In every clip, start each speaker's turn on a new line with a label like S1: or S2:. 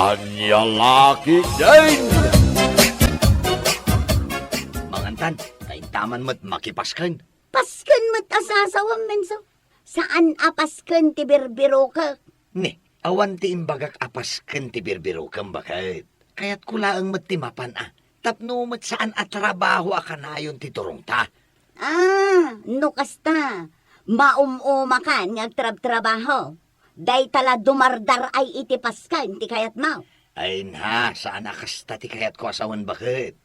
S1: Anya laki din! Mangantan, kay taman mo't makipaskan.
S2: Pasken mo't asasawam menso. Saan apasken ti birbiro ka?
S1: Ne, awan ti imbagak apaskan ti birbiro kang bakit. Kaya't kulaang mo't timapan Tapno mo't saan atrabaho akanayon ti turong ta.
S2: No kasta. Maumuma ka nga trabaho. Day tala dumardar ay iti pasken ti kayat mo.
S1: Ay na, saan akasta ti kayat ko asawan bakit.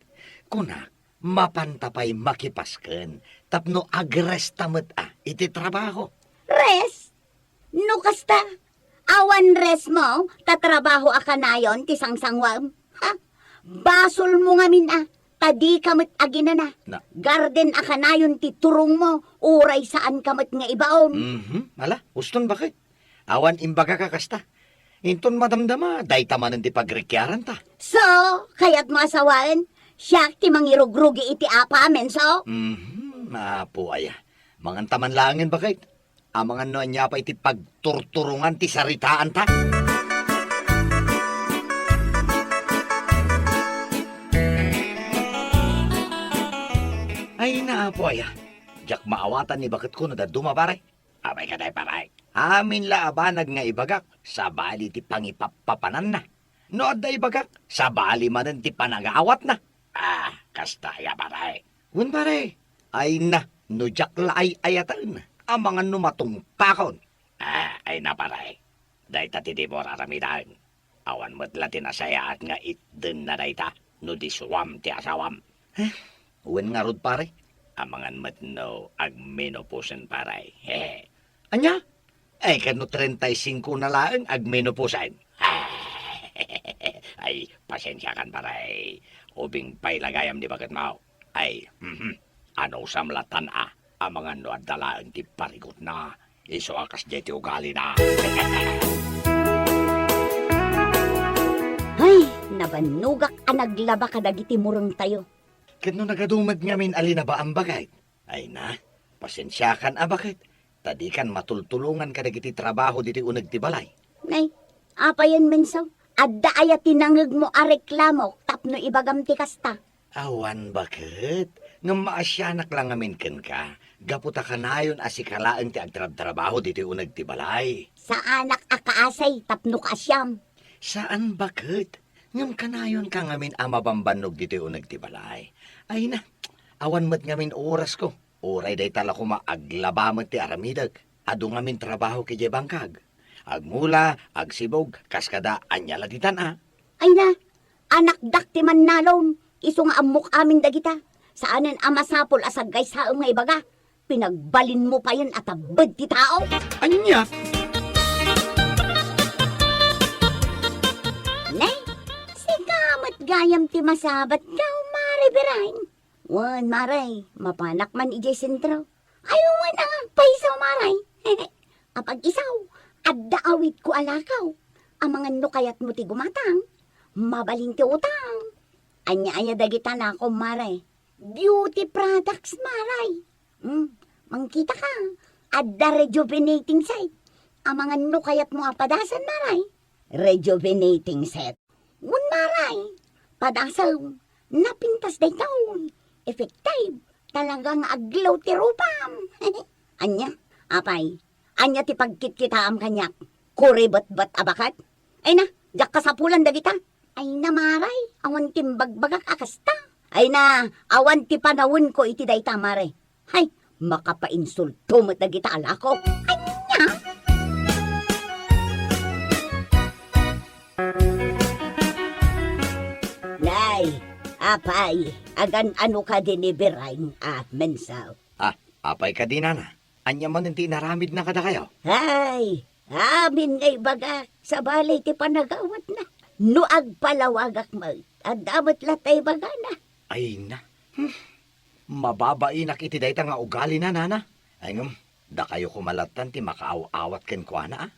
S1: Kunak, mapantapay makipaskan. Tapno agresta mo't iti trabaho.
S2: Res? No kasta. Awan res mo, tatrabaho akanayon ti sangsangwam. Ha? Basol mo ngamin tadi kamot agina na. Garden akanayon ti turong mo, uray saan kamot nga ibaon.
S1: Ala, uston bakit? Awan imbaga kakasta. Inton madamdama, day tamanan ti pagrekyaran ta.
S2: So, kaya't mo asawaan, siya ti mangirugrugi iti apa menso?
S1: Apo aya. Mangan taman langin bakit? Amangan no anya pa iti pagturturungan ti saritaan ta. Ay na po aya. Jak maawatan ni bakit ko nadaduma pare. Abay ka day pare. Amin laabanag nga ibagak sa bali ti pangipapapanan na. No adda ibagak sa bali manen ti panagaawat na. Kasta ya pare. Un pare. Ay na, no jak laay ayatan. Ang mga numatungpakon. Ay na pare. Day ta ti mo raramidan. Awan mo't latin asayaat nga itden na day ta. No di suwam ti asawam. Uwan nga rod pare. Amangan mo't no agmenopusen pare. Anya? Ay kano 35 na lang agmenopusen. Ay pasensya kan pare. Ubing pailagayam di bakit mau. Ay, ano samlatan Amangan no adalaan ti parigot na. Iso akas jeti ugali na.
S2: Ay, nabanugak naglaba ka dagiti murang tayo.
S1: Kano nagadumad ngamin alina ba ang bagay? Ay na, pasensyakan bakit? Tadi kan matultulungan ka dagiti trabaho diti unag ti balay.
S2: Nay, apa yan mensaw? Adda aya tinangag mo reklamo tapno ibagam ti kasta.
S1: Awan bakit? Nga maasyanak lang ngamin ken ka. Gaputa ka na yun asikalaang ti agtrabaho diti unag ti balay.
S2: Sa anak akaasay tapno kasyam.
S1: Saan bakit? Ngam kanayon ka ngamin amabambanog dito unag ti balay. Ay na, awan mat ngamin oras ko. Oray day tala ko maaglabamag ti aramidag. Ado ngamin trabaho ki bangkag. Agmula, agsibog, kaskada, anyala ditan
S2: Ay na, anak dak ti mannalon. Iso nga amok amin dagita. Saanan amasapol asagay sa nga ibaga. Pinagbalin mo pa yun at abad ti tao.
S1: Anya?
S2: Nay, sigamat gayam ti masabat daw, Mare Berain. Wan, Maray, mapanak man ijay sentro. Ayaw na, paisaw, Maray. Apag isaw, adda awit ko alakaw. Amangan no kayat mo ti gumatang, mabalin ti utang. Anya-anya dagita na ako, Maray. Beauty products, Maray. Mangkita ka, adda rejuvenating set. Amangan no kayat mo apadasan, Maray. Rejuvenating set. Ngun, Maray, padasaw, napintas day taon. Effective, talagang aglaw ti rupam. Anya, apay, anya ti pagkit-kitaam kanyak. Kuri bat-bat abakat. Ay na, jak kasapulan dagita. Ay na, Maray, awan timbagbagak akasta. Ay na, awan ti panawon ko iti dayta, Maray. Hay, makapainsulto mo dagita alako. Anya! Nay, apay, agan ano ka dinibirain mensaw.
S1: Apay ka din na. Anya man hindi naramid na kada kayo.
S2: Hay, amin ngay baga, sa balay ti panagawat na. No agpalawagak mag, adamat latay baga na.
S1: Ay na. Mababain iti dayta nga ugali na, nana. Ay ngam, da kayo kumalatan ti makaaw-awat ken ko na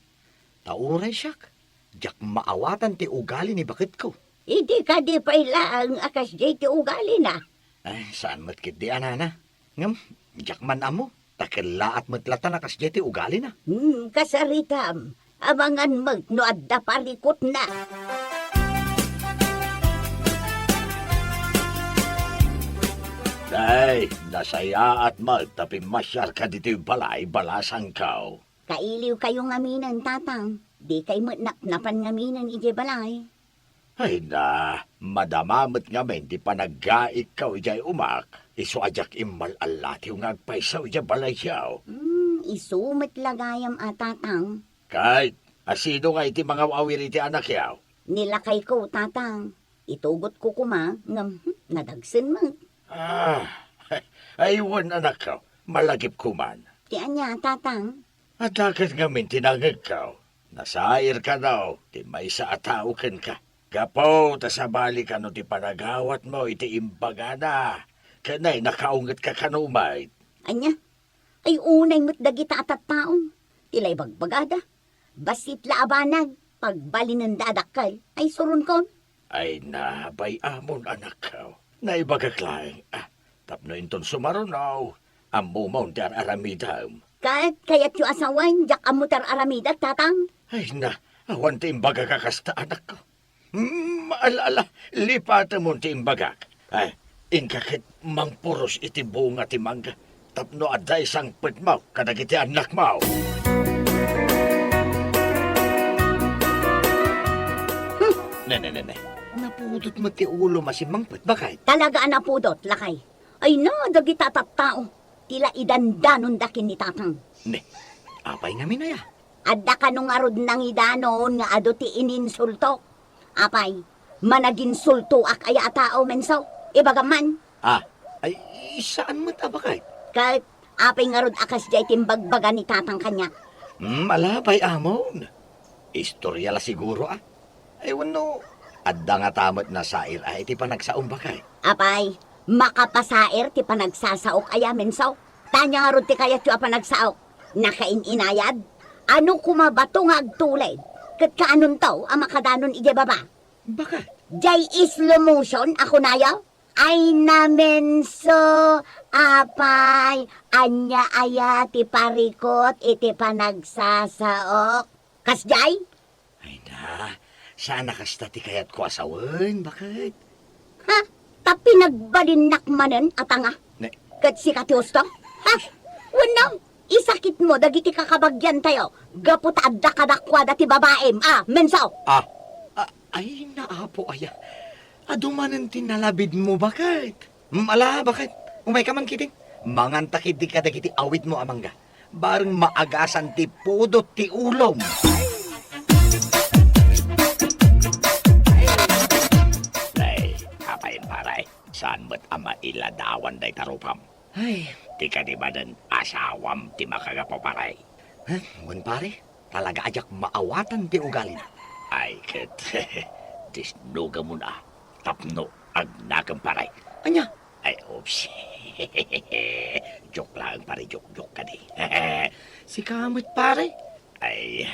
S1: Tauray siyak. Jak maawatan ti ugali ni bakit ko.
S2: Hindi ka di pailaang akas di ti ugali na.
S1: Ay, saan matkit di anana? Ngam, jak man amo. Takila at matlatan akas di ti ugali na.
S2: Kasaritam, amangan mag no adda parikot na.
S1: Day, nasaya at magtapi masyar ka dito yung balay, balasang kao.
S2: Kailiw kayo ngaminan, tatang. Di kay matnapnapan ngaminan ije balay.
S1: Ay na, madamamot nga men, di pa naggaik ka ijay umak. Iso ajak imal alati yung agpaisaw ijay balay siyaw.
S2: Isumit lagayam tatang.
S1: Kahit, asido nga iti mga wawir iti anak yaw.
S2: Nilakay ko, tatang. Itugot ko kuma, ngam, nadagsin mo.
S1: Aywan anak ka, malagip kuman.
S2: Tiyan niya, tatang.
S1: At agad nga men tinangag ka. Nasair ka daw, di may sa ataukan ka. Gapo, tasabali ka no ti panagawat mo, iti imbaga na. Kanay, nakaungat ka kanumay.
S2: Anya, ay unay mo't dagita at taong. Tilay bagbagada. Basit laabanag, pagbali ng dadakal, ay surun kon.
S1: Ay nabay amon anak ka. Naibagaklang, tapno inton sumarunaw. Amo mo ti aramidam.
S2: Kahit kaya't yung asawan, jak amutar aramida, tatang.
S1: Ay na, awan ti imbaga kakasta anak ko. Maalala, lipata mo ti imbagak. Ay, inkakit mangpuros iti bunga ti mangga. Tapno aday sang pagmaw, kadagiti anak mau. Ne. Napudot mo ti ulo masimangpet, bakit?
S2: Talaga anapudot, lakay. Ay na, dagita at tao. Tila idandanon dakin ni tatang.
S1: Ne, apay nga minaya.
S2: Adda ka nung arod ng idanon nga ado ti ininsulto. Apay, managinsulto ak aya tao mensaw. Ibagaman,
S1: Ay, saan mo ta bakit?
S2: kahit apay nga rod akas jay timbagbaga ni tatang kanya.
S1: Malabay amon. Istorya la siguro Ay wano, adda nga tamot na sair ay iti panagsaong bakay.
S2: Apay, makapasair ti panagsasaok aya mensaw. Tanya nga rod ti kayat yung panagsaok. Nakain-inayad. Ano kumabato nga agtulad? Kat kaanon taw, ang makadanon ije baba.
S1: Bakit?
S2: Jay is slow motion, ako nayaw. Ay namen so, apay, anya aya ti parikot iti panagsasaok. Kas jay?
S1: Ay na, sana kasta ti kayat ko asawan, bakit?
S2: Ha? Tapi nagbalinak manen atanga.
S1: Ne,
S2: Kat si katiusto? Ha? Wano? Isakit mo, dagiti kakabagyan tayo. Gapot adda kadakwada ti babaem. Mensaw.
S1: ay naapo aya. Adumanan tinalabid mo, bakit? Bakit? Umay ka man kiting. Mangantakid di kadagiti awit mo amangga. Barang maagasan ti pudot ti ulom. Ay, apayin paray. Saan mo't ama iladawan day tarupam? Ay, di ka di ba nun asawam ti makagapo paray? Wan pare, talaga ajak maawatan ti ugali na. Ay, ket, disnuga mo na. Tapno, agnagam paray. Anya? Ay, oops. Joke lang pare, joke ka di. Si kamot pare. Ay,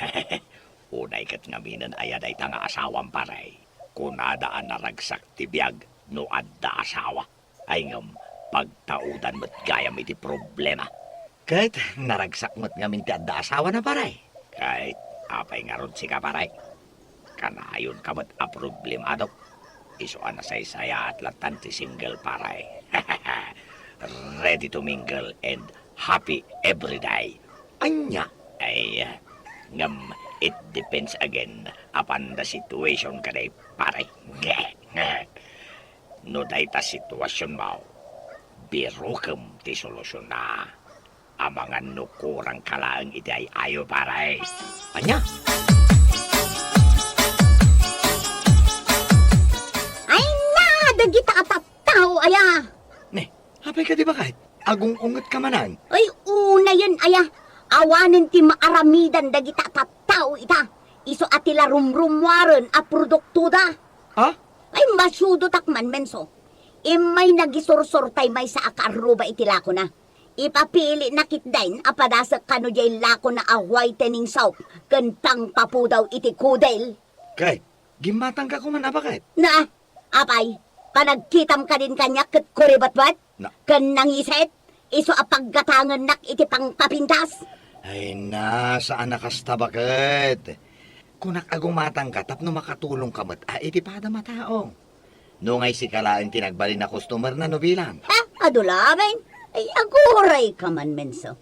S1: unay kat ngaminan ayaday tanga asawam paray. Kunadaan naragsak ti biyag no adda asawa. Ay ngam, pagtaudan mo't gayam iti problema. Kahit naragsak mo't ngamin ti adda asawa na paray. Kahit apay nga ron si ka paray. Kanayon ka mo't a problemado. Isuan na saya at latan ti single paray. Ready to mingle and happy every day. Anya? Ay, ngam, it depends again upon the situation kaday paray. No day ta sitwasyon mo, biro kem ti solusyon na. Amangan no kurang kalaang iti ay ayo paray. Anya?
S2: Ay na, dagita at tao aya.
S1: Ne, hapay ka di ba kahit? Agong ungot ka manan.
S2: Ay, una yun aya. Awanin ti maaramidan dagita at tao ita. Iso atila rumrumwaran a produkto da.
S1: Ha?
S2: Ay, masudo takman menso. Imay nagisursurtay may sa akaruba itilako na. Ipapili na kitdain apadasak kano jay lako na a whitening soap. Kantang papudaw iti kudel.
S1: Kahit, gimatang ka kuman bakit?
S2: Na, apay, panagkitam ka din kanya kat kuribatbat?
S1: Na.
S2: Kan nangiset, iso apaggatangan nak iti pang kapintas.
S1: Ay na, saan nakasta bakit? Kung nakagumatang ka, tapno makatulong ka iti pada mataong. No ngay si kalain tinagbali na customer na no bilang.
S2: Ha? Adulamin, ay aguray ka man menso.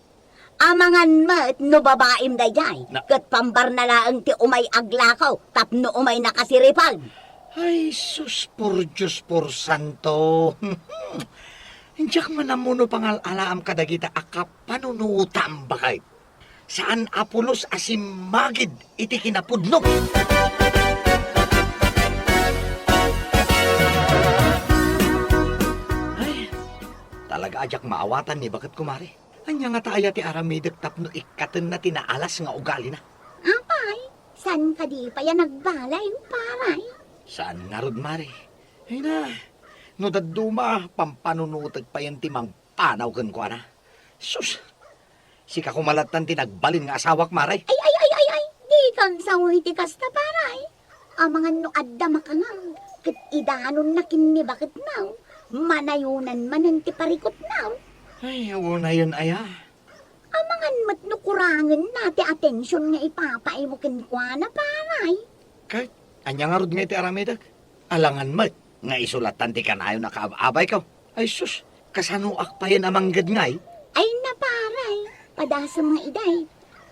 S2: Amangan mat no babaim dayjay,
S1: Na-
S2: kat pambar na laang ti umay aglakaw, tapno umay nakasiripag.
S1: Ay, sus por Diyos por santo. Hindiyak man namuno pangalaam kadagita akap panunutam bakay. Saan apulos asim magid iti kinapudnog. Ay, talaga ajak maawatan ni bakit kumari. Anya nga taaya ti aramidek tapno ikaten na tinaalas nga ugali na.
S2: Apay, san ka di pa yan nagbalay, paray?
S1: Saan nga rod, Mari? Ay na, no daduma, pampanunutag pa yung timang panaw kan ko na. Sus, sika kumalatan tinagbalin nga asawak, Maray.
S2: Ay, di kang sawi ti kasta paray. Amangan no adda makangang, kat idanon na kinni bakit now, manayunan manan ti parikot now.
S1: Ay, una yun, aya.
S2: Amangan mat no kurangan na ti atensyon nga ipapay mo kinkwa na paray.
S1: Kahit, anya nga rod nga iti aramidag. Alangan mat, nga isulatan ti kanayo na kaabay ka. Ay, sus, kasanuak pa yan amanggad ngay.
S2: Ay naparay, padasam nga iday.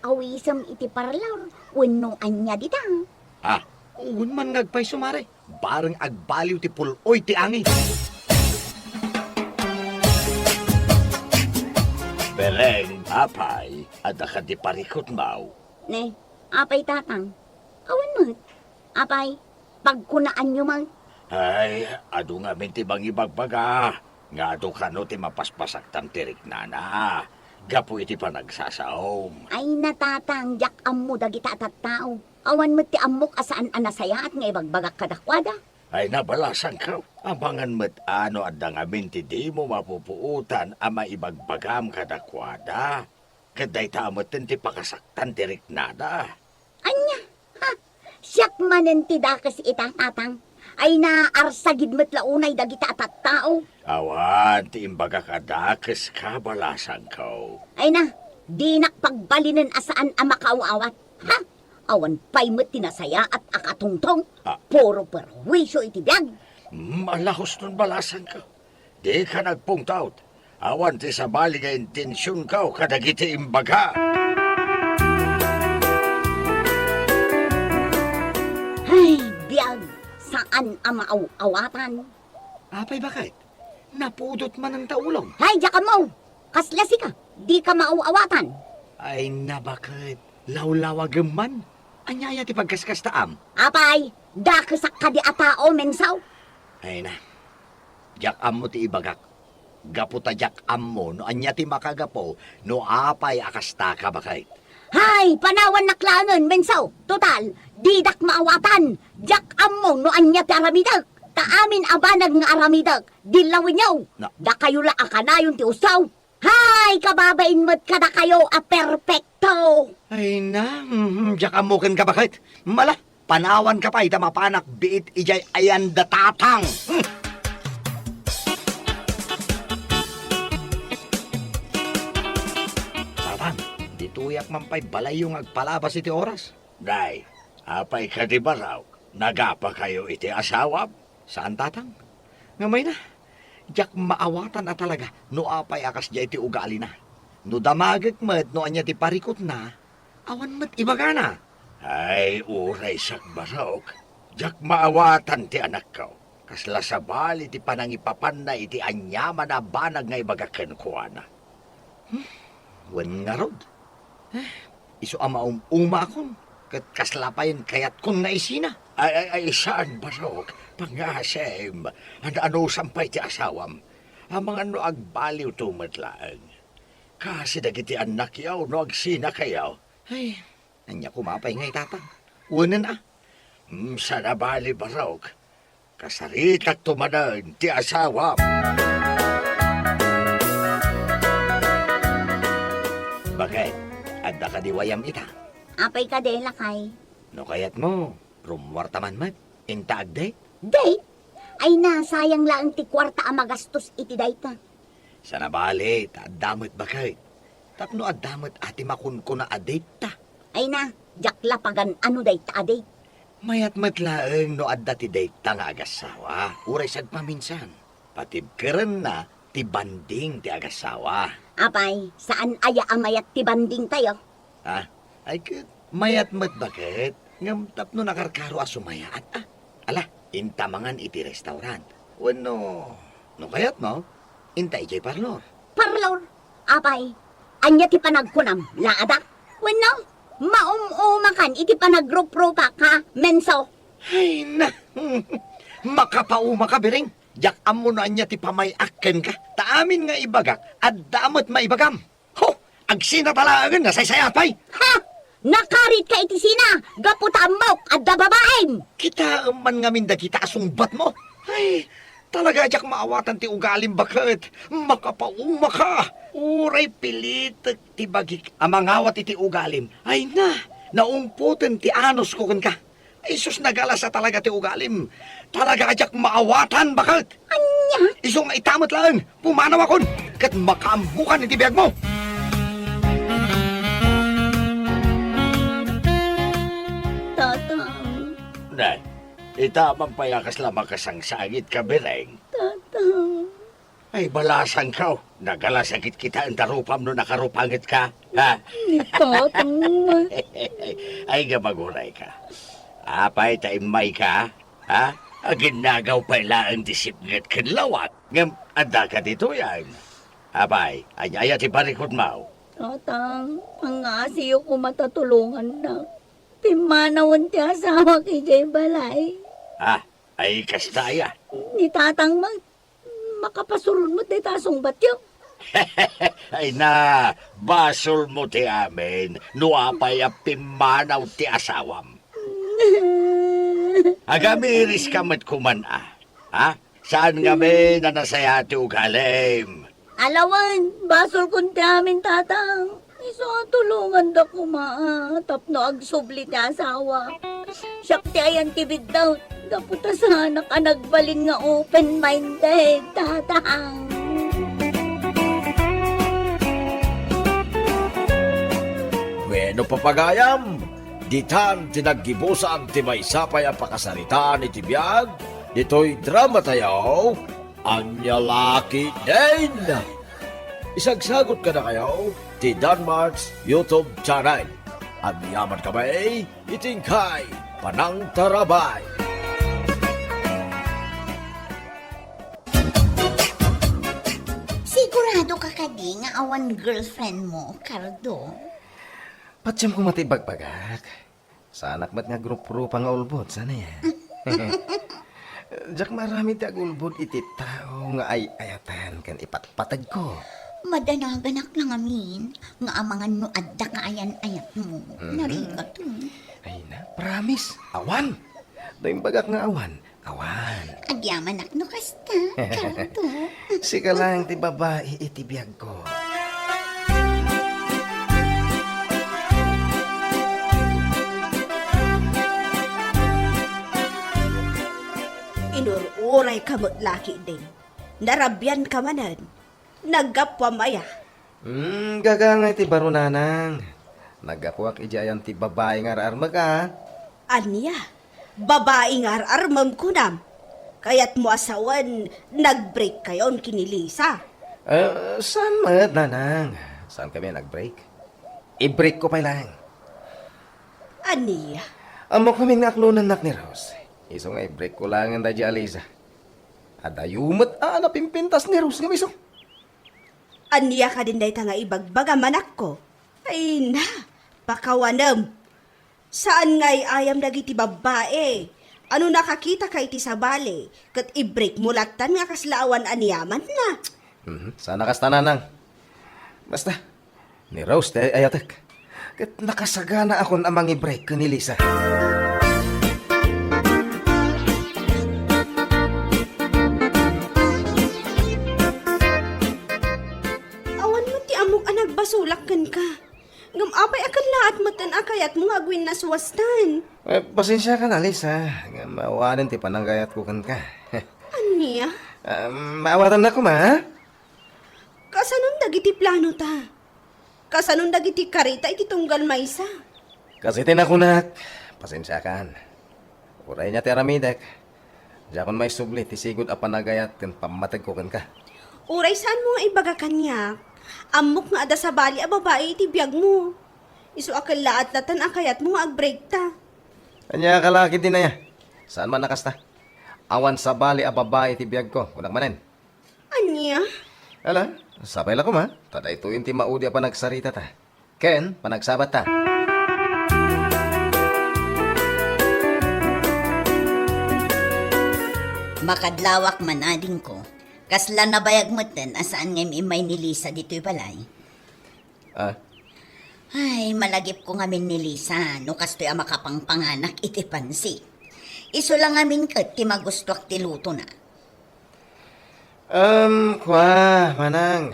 S2: Awisam iti parlaw, wenno anya dita.
S1: Ah, uwan man ngagpay sumari. Barang agbaliw ti puloy ti angin. Beleng, apay, at ka di parikot mau.
S2: Ne, apay tatang. Awan mo. Apay, pagkunaan nyo mang.
S1: Ay, adu nga minti bang ibagbaga. Nga adu ka no ti mapaspasak tam tirik na na. Gapu iti pa nagsasaom.
S2: Ay natatang, jak ammo dagita at tao. Awan mo ti amok asaan anasaya at nga ibagbagak kadakwada.
S1: Ay nabalasan ka. Abangan mo't ano at nga minti di mo mapupuutan ama ibagbagam kadakwada. Kaday tamot ti pakasaktan tirik na na.
S2: Anya, ha? Siyak manen ti dakas ita tatang. Ay naarsagid mo't launay dagita at tao.
S1: Awan, ti imbaga kadakes ka balasan ko.
S2: Ay na, di nakpagbalinan asaan ang makaawawat. Ha? Awan pa'y mo't tinasaya at akatungtong.
S1: Ah.
S2: Puro perwisyo iti biyag.
S1: Malahos nun balasan ka. Di ka nagpungtaut. Awan ti sa bali nga intensyon ka kadagiti imbaga.
S2: Ay, biyag, saan ang maaawatan?
S1: Apay bakit? Napudot man ang taulong.
S2: Hay, jaka mo! Kaslasi ka, di ka maaawatan.
S1: Ay na bakit? Lawlawag man. Anyaya ti pagkaskas taam.
S2: Apay, dakasak ka di atao, mensaw.
S1: Ay na. Jak am mo ti ibagak. Gaputa jak am mo no anya ti makagapo no apay akasta ka bakit?
S2: Hay, panawan naklangan, mensaw. Total, didak maawatan. Jak among no anya ti aramidag. Kaamin abanag nga aramidag. Dilawin niyaw.
S1: Na-
S2: Da kayo la akanayon ti usaw. Hay, kababain mo't kada kayo a perfecto.
S1: Ay na, jak am mo ken ka bakit? Mala, panawan ka pa ita mapanak biit ijay ayan datatang. Tatang, dituyak man pa'y balay yung agpalabas iti oras. Day, apay ka di ba raw? Nagapa kayo iti asawa? Saan tatang? Ngamay na, jak maawatan na talaga no apay akas di iti ugali na. No damagek met no anya ti parikot na, awan met ibaga na. Ay, uray sak barok. Jak maawatan ti anak ko. Kasla sa bali ti panangipapan na iti anyaman na banag nga ibagaken ko na. Wen nga rod. Iso ama akon. Kat kaslapayin kayat kun nga isina. Ay, saan barok? Pangasem. Ano sampay ti asawam. Amang ano agbaliw tumatlaan. Kasi dagiti anak yaw no agsina kayaw. Ay, anya kumapay ngay tatang. Unan ah. Sana bali barok. Kasaritak tumanan ti asawam. Bakit? Adda ka diwayam ita.
S2: Apay ka de lakay.
S1: No kayat mo, rumwartaman mat. Intaag de.
S2: Day, ay nasayang lang ti kwarta a magastos iti dayta.
S1: Sana bali, taadamot bakit? Tapno adamot ati makunko na adate ta.
S2: Ay na, jakla pagan ano dayta aday.
S1: Mayat matlaeng no adda ti date ta nga agasawa. Uray sad paminsan. Patib keren na, ti banding ti agasawa.
S2: Apay, saan aya amayat ti banding tayo?
S1: Ha? Ay, mayat mat bakit? Ngam tapno nakarkaro asumayat. Ala, intamangan iti restaurant. Wano, no kayat mo? Inta ijay parlor.
S2: Parlor, apay, anya ti panagkunam, laada? Wano, maumumakan iti panagrup-rupa ka, menso.
S1: Ay na, makapauma ka, Biring. Jak amo na niya ti pamayakken ka. Taamin nga ibagak, at damat maibagam. Ho, agsina talagan na saysayapay.
S2: Ha! Nakarit ka iti sina, gaputamok at dababain.
S1: Kita man nga minda kita asungbat mo. Ay, talaga jak maawatan ti ugalim bakit. Makapauma ka. Uray pilit ti bagik. Amangawat iti ugalim. Ay na, naumputin ti anos ko ka. Ay sus nagalasa talaga ti ugalim. Talaga jak maawatan bakit.
S2: Anya?
S1: Iso nga itamat lang. Pumanaw akon. Kat makaambukan iti biyag mo.
S2: Tatang,
S1: Nay, itamang payakas lamang kasangsagit ka, Bireng.
S2: tatang.
S1: Ay, balasan ka. Nagalasagit kita ang tarupam no nakarupangit ka. Ha?
S2: Tatang,
S1: Ay, gamaguray ka. Apay, taimay ka. Ha? Ang ginagaw pa ilaan disipngat kanlawat. Ngam, anda ka dito yan. Apay, ay ti parikot mo.
S2: tatang, pangasiyo ko matatulungan na. Timanawan ti asawa kay Jay Balay.
S1: Ha? Ay, kastaya.
S2: Ni tatang makapasulon mo ti tasong batyo.
S1: Ay na, basol mo ti amin. Nuapay a pimanaw ti asawam. Agamiris ka mat kumana. Ha? Saan kami na nasaya ti ugalim?
S2: Alawan, basol kun ti amin tatang. Iso tulungan da kumaatap no agsubli ti asawa. Siyak ti ayan tibid daw. Daputa sana ka nagbalin nga open-minded, tatang.
S3: Bueno papagayam, ditan tinaggibusan ti may sapay ang pakasaritaan ni Tibiyag, dito'y drama tayo, Anya Laki din. Isagsagot ka na kayo, ti Danmarks YouTube channel. At yaman kami, itingkay, Panang Tarabay.
S2: Sigurado ka kadi nga awan girlfriend mo, Cardo?
S4: Patsam ko matibagbagak. Sa anak mat nga grup-grup ang ulbod, sana yan. Jak marami ti agulbod iti tao nga ay ayatan kan ipatpatag ko.
S2: Madanaganak lang amin, nga amangan no adda ka ayan-ayat mo. Nariga to.
S4: Ay na, promise, awan. Doing bagak nga awan, awan.
S2: Agyaman no kasta, Cardo.
S4: Sika lang ti babae iti biyag ko.
S5: Inururay ka mo't laki din. Narabyan ka manan. Nagapwa maya.
S4: Gagangay ti barunanang. Nagapuak ijayan ti babae nga ararmag ka.
S5: Anya, babae nga armam kunam. Kaya't mo asawan, nag-break kayon kinilisa.
S4: Saan mat, nanang? Saan kami nag-break? I-break ko pa lang.
S5: Anya,
S4: Amo kaming naklunan nak ni Rose. Iso nga i-break ko lang ang dadya Aliza. Adayumat napimpintas ni Rose nga miso.
S5: anya ka din day nga ibagbaga manak ko. Ay na, pakawanam. Saan nga'y ayam dagiti babae? Ano nakakita kay ti sa bale? Kat i-break mo latan nga kaslaawan anyaman na.
S4: Sana kas tananang. Basta, ni Rose te ayatek. Kat nakasagana akon amang i-break ko ni Lisa.
S5: Awan mo ti amok anag basulakan ka. Ngamapay akan laat matan akayat mo nga agwin na suwastan.
S4: Pasensya ka na, Lisa. Maawanan ti pananggayat ko kan ka.
S5: Anya?
S4: Maawatan na ko, ma.
S5: Kasanon dagiti plano ta? Kasanon dagiti karita iti tunggal maysa?
S4: Kasi tinakunak. Pasensya kan. Uray niya ti aramidek. Diya kon may subli, ti sigod a panagayat kan pamatag ko kan ka.
S5: Uray saan mo nga ibaga kanya? Amok nga ada sa bali a babae iti biyag mo. Isu akal laat latan akayat mo nga ag-break ta.
S4: Anya kalaki din na ya. Saan man nakasta? Awan sa bali a babae ti biyag ko. Kunang manen.
S5: Anya?
S4: Ala, sabay lang ko ma. Tada ito yung ti maudi pa nagsarita ta. Ken, panagsabat ta.
S2: Makadlawak manading ko. Kasla na bayag mo ten, asaan ngayon imay ni Lisa dito'y balay.
S4: Ah,
S2: Ay, malagip ko ngamin ni Lisa, no kasto'y makapangpanganak iti pansi. Iso lang ngamin kat, ti magustuak ti luto na.
S4: manang.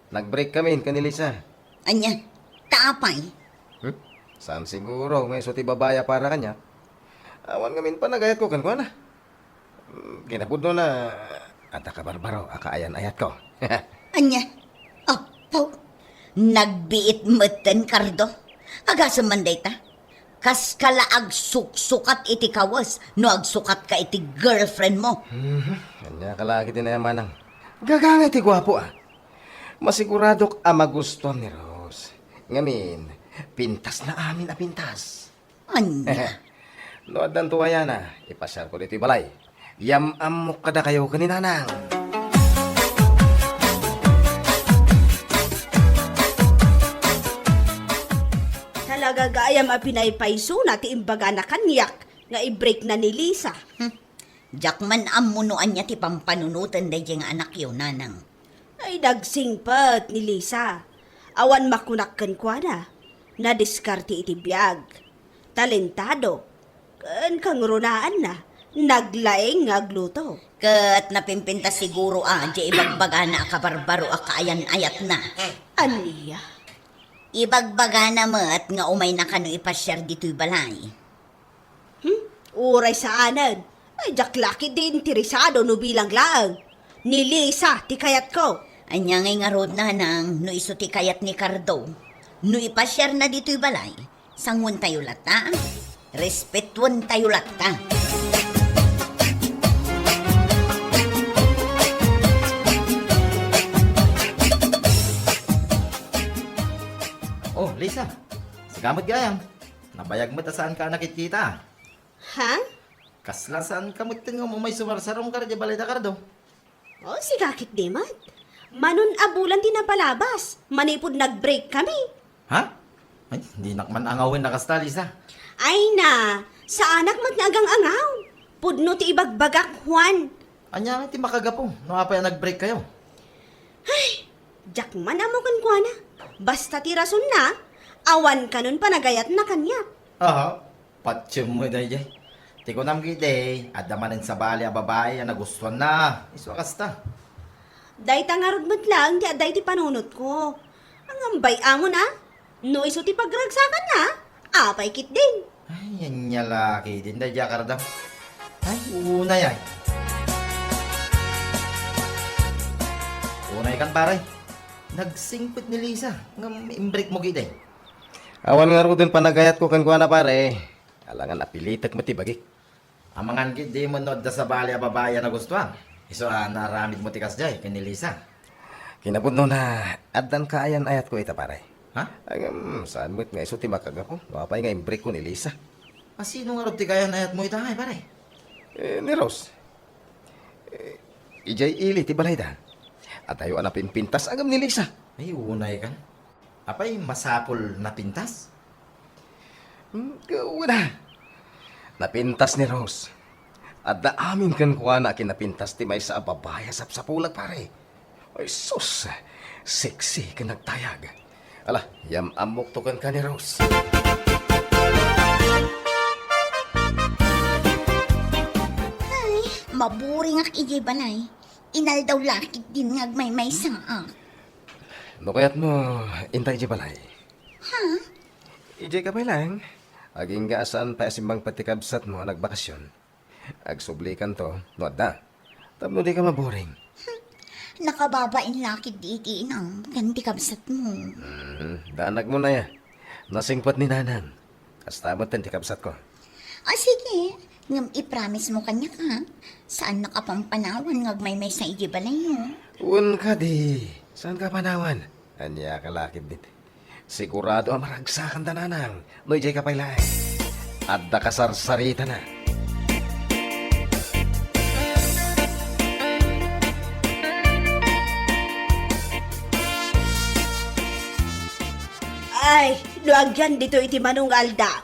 S4: Nag-break kami kanilisa.
S2: Anya, taapay.
S4: Saan siguro, may suti babaya para kanya. Awan ngamin pa nagayat ko kan ko na. Kinapudno na, ata ka barbaro, akaayan-ayat ko.
S2: Anya, apaw. Nagbiit meten, Cardo. Agasam manday ta. Kas kala agsukat iti kawas, no agsukat ka iti girlfriend mo.
S4: Kanya kalaki din na yan, manang. Gagangay ti gwapo Masiguradok magustuhan ni Rose. Ngamin, pintas na amin a pintas.
S2: Anya,
S4: Nood ang tuwaya na, ipasyar ko dito balay. Yam-amok kada kayo kaninanang.
S5: Talaga gayam a pinaypayso na ti imbaga na kanyak nga i-break na ni Lisa.
S2: Jakman amunuan niya ti pampanunutan day nga anak yun, nanang.
S5: Ay dagsingpat ni Lisa. Awan makunakkan kwa na diskarte iti biyag. Talentado. Kan kang runaan na. Naglaeng ngagluto.
S2: Kat napimpinta siguro di ibagbaga na kabarbaro akaayan ayat na.
S5: Aniya.
S2: Ibagbaga na mat nga umay na kano ipasyar dito'y balay.
S5: Uray sa anan. Ay jaklaki din tirisado no bilang laang. Ni Lisa ti kayat ko.
S2: Anya ngay nga rod na nang no iso ti kayat ni Cardo. No ipasyar na dito'y balay. Sangun tayo lata. Respetuan tayo lata.
S1: Oh, Lisa. Sigamot gayam. Nabayag mo ta saan ka nakikita.
S5: Ha?
S1: Kasla saan ka mo tingo mo may sumarsarong ka rin balay da kardo.
S5: O sigakit di man. Manon abulan din na palabas. Manipod nag-break kami.
S1: Ha? Ay, hindi nakman angawin na kasta, Lisa.
S5: Ay na, sa anak magnagang angaw. Pudno ti ibagbagak Juan.
S1: Anya ti makagapo. No apa nag-break kayo.
S5: Jakman amo kan kuana. Basta ti rason na, awan kanon panagayat na kanya.
S1: Aha. Patsyo mo day. Ti ko nam gide, adamanin sa bali a babae na nagustuhan na. Iso kasta.
S5: Day tangarod mo't lang, di aday ti panunot ko. Ang ambay amo na, no iso ti pagragsakan na, apay kit din.
S1: Ay, yan niya laki din day Jakarta. Ay, una yan. Unay kan pare. Nagsingpit ni Lisa. Nga imbreak mo gide.
S4: Awan nga ro din panagayat ko kan ko na pare. Alangan napilitak mo ti bagik.
S1: Amangan gid di mo nod da sa bali a babae na gustuhan. Iso naramid mo tikas jay kay ni Lisa.
S4: Kinapudno na, adan kaayan-ayat ko ita pare.
S1: Ha?
S4: Saan mo't nga iso ti makagapo. Wapay nga imbreak ko ni Lisa.
S1: Sino nga ro ti kaya nayat mo itahay pare?
S4: Ni Rose. Ijay ili ti balay da. At tayo anapin pintas agam ni Lisa.
S1: Ay, unay kan. Apay masapol na pintas?
S4: Wala. Napintas ni Rose. At daamin kan kuha na kinapintas ti may sa babaya sapsapulag pare. Ay sus, sexy ka nagtayag. Ala, yam amok to kan ka ni Rose.
S2: Maburing ak ijay balay. Inal daw lakit din ngagmay-may saa.
S4: No kaya't mo, intay di balay.
S2: Ha?
S4: Ijay ka ba lang? Aging gaasan pa simbang patikabsat mo nagbakasyon. Agsublikan to, no da. Tapno di ka maboring.
S2: Nakababain lakit di itinang ganti kabsat mo.
S4: Daanag mo na ya. Nasingpat ni nanan. Kastamot ang tikabsat ko.
S2: Sige. Ngam i-promise mo kanya ka. Saan nakapampanawan ngagmay-may sa iji balay mo?
S4: Un ka di. Saan ka panawan? Anya ka lakid din. Sigurado ang maragsakan tananang. Noy jay ka pailay. Adda kasarsarita na.
S5: Ay, nuagyan dito iti manong alda.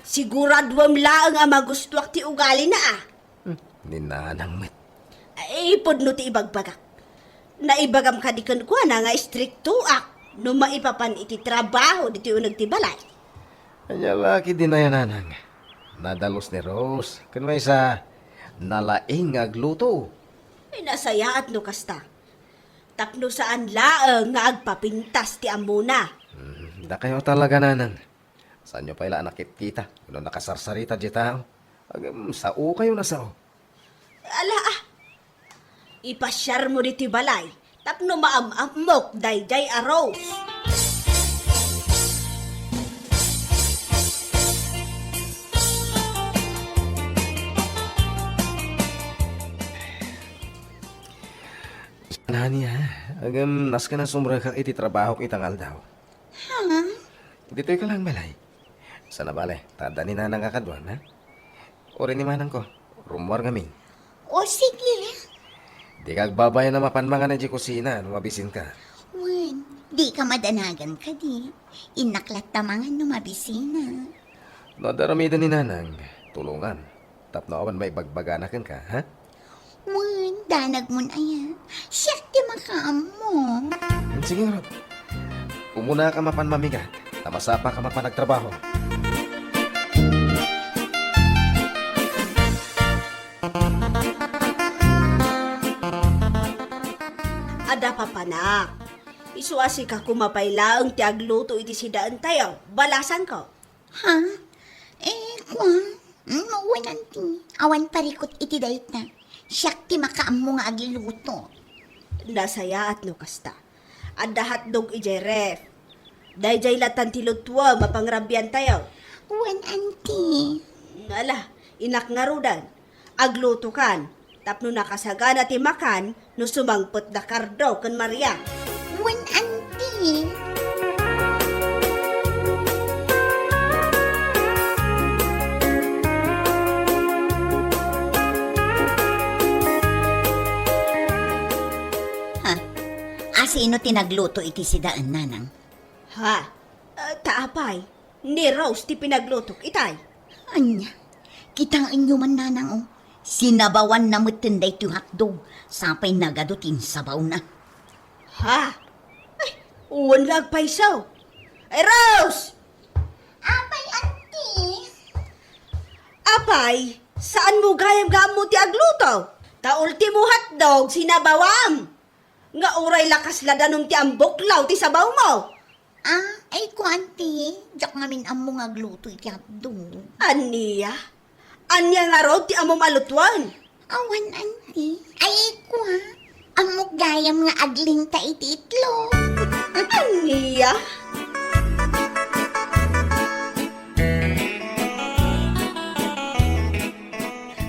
S5: Siguradwam laang ang magustuak ti ugali na ah.
S4: Ninanang met.
S5: Ay, podno ti ibagbagak. Naibagam ka di ko na nga stricto ak. No maipapan iti trabaho dito yung nagtibalay.
S4: Anya laki din na yan, nanang. Nadalos ni Rose. Kunway sa nalaing agluto.
S5: Ay, nasaya at no kasta. Tapno saan laang nga agpapintas ti amuna.
S4: Da kayo talaga, nanang. Saan nyo pa ila nakit-kita? Kung nakasarsarita di tao. Sao kayo na sao.
S5: Ala ah. Ipasyar mo dito balay. Tapno maamamok dayjay araw.
S4: Nani ha? Agam nas ka na sumra ka iti trabaho kitang aldaw.
S2: Ha?
S4: Dito'y ka lang balay. Sana balay, tada ni nanang kakadwan ha? O rin ni manang ko, rumor ngamin.
S2: O sige.
S4: Di kagbabaya na mapanmangan na di kusina, numabisin ka.
S2: Wan, di ka madanagan ka di. Inaklat tamangan numabisina.
S4: Nadaramidan ni nanang, tulungan. Tapno awan may bagbaganakan ka, ha?
S2: Wan, danag mo na yan. Siyak di makaam mo.
S4: Sige nga, Rob. Umuna ka mapanmamigat, tamasapa ka mapanagtrabaho.
S5: Ada pa panak. Isuasi ka kumapaylaang ti agluto iti sidaan tayo. Balasan ko.
S2: Ha? Kwa, mawanan ti. Awan parikot iti dayt na. Siyak ti makaam mo nga agiluto.
S5: Nasaya at no kasta. Ada hotdog iti ref. Dayjay latan ti lutwa mapangrabyan tayo.
S2: Wan, auntie.
S5: Ala, inak nga rudan. Agluto kan. Tapno nakasagana ti makan, no sumangpot da kardo kan Maria.
S2: Wan, auntie. Ha? Asino tinagluto iti sidaan, nanang?
S5: Ha? Taapay, ni Rose ti pinaglutok itay.
S2: Anya, kitang inyo man nanang o. Sinabawan na matinday ti hotdog. Sapay nagadutin sabaw na.
S5: Ha? Ay, uwan lag paisaw. Ay, Rose!
S2: Apay, auntie.
S5: Apay, saan mo gayam-gam mo ti agluto? Ta ultimo hotdog, sinabawam. Nga uray lakas ladanong ti amboklaw ti sabaw mo.
S2: Ay ko, auntie. Diyak ngamin ang mga gluto iti hotdog.
S5: Aniya? Anya nga raw ti amom alutwan.
S2: Awan, auntie. Ay ko, ha. Amok gayam nga agling ta iti itlog.
S5: Aniya?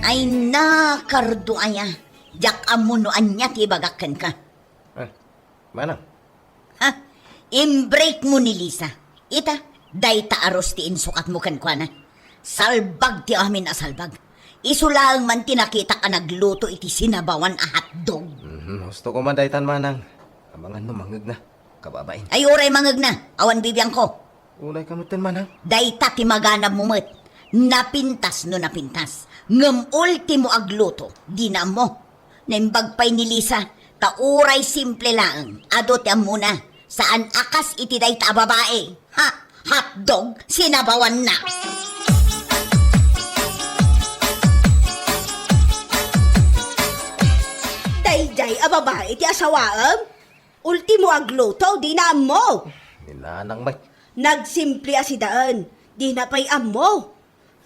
S2: Ay na, kardo aya. Diyak amuno anya ti bagakan ka.
S4: Manang,
S2: Ha? Imbreak mo ni Lisa. Ita, day ta aros ti insukat mo kan kwa na. Salbag ti amin a salbag. Isulaang man tinakita ka nagluto iti sinabawan a hotdog.
S4: gusto ko man daytan manang. Abangan no mangag na, kababain.
S2: Ay oray mangag na, awan bibiyang ko.
S4: Ulay kamutan manang.
S2: Dayta ti maganab mo met. Napintas no napintas. Ngem ultimo agluto, di na mo. Naimbagpay ni Lisa, kauray simple lang. Ado ti amuna, saan akas iti dayta a babae. Ha? Hotdog, sinabawan na.
S5: Dayjay a babae ti asawaam. Ultimo agluto, di na mo.
S4: Ninanang may.
S5: Nagsimple asidaan, di na pay amo.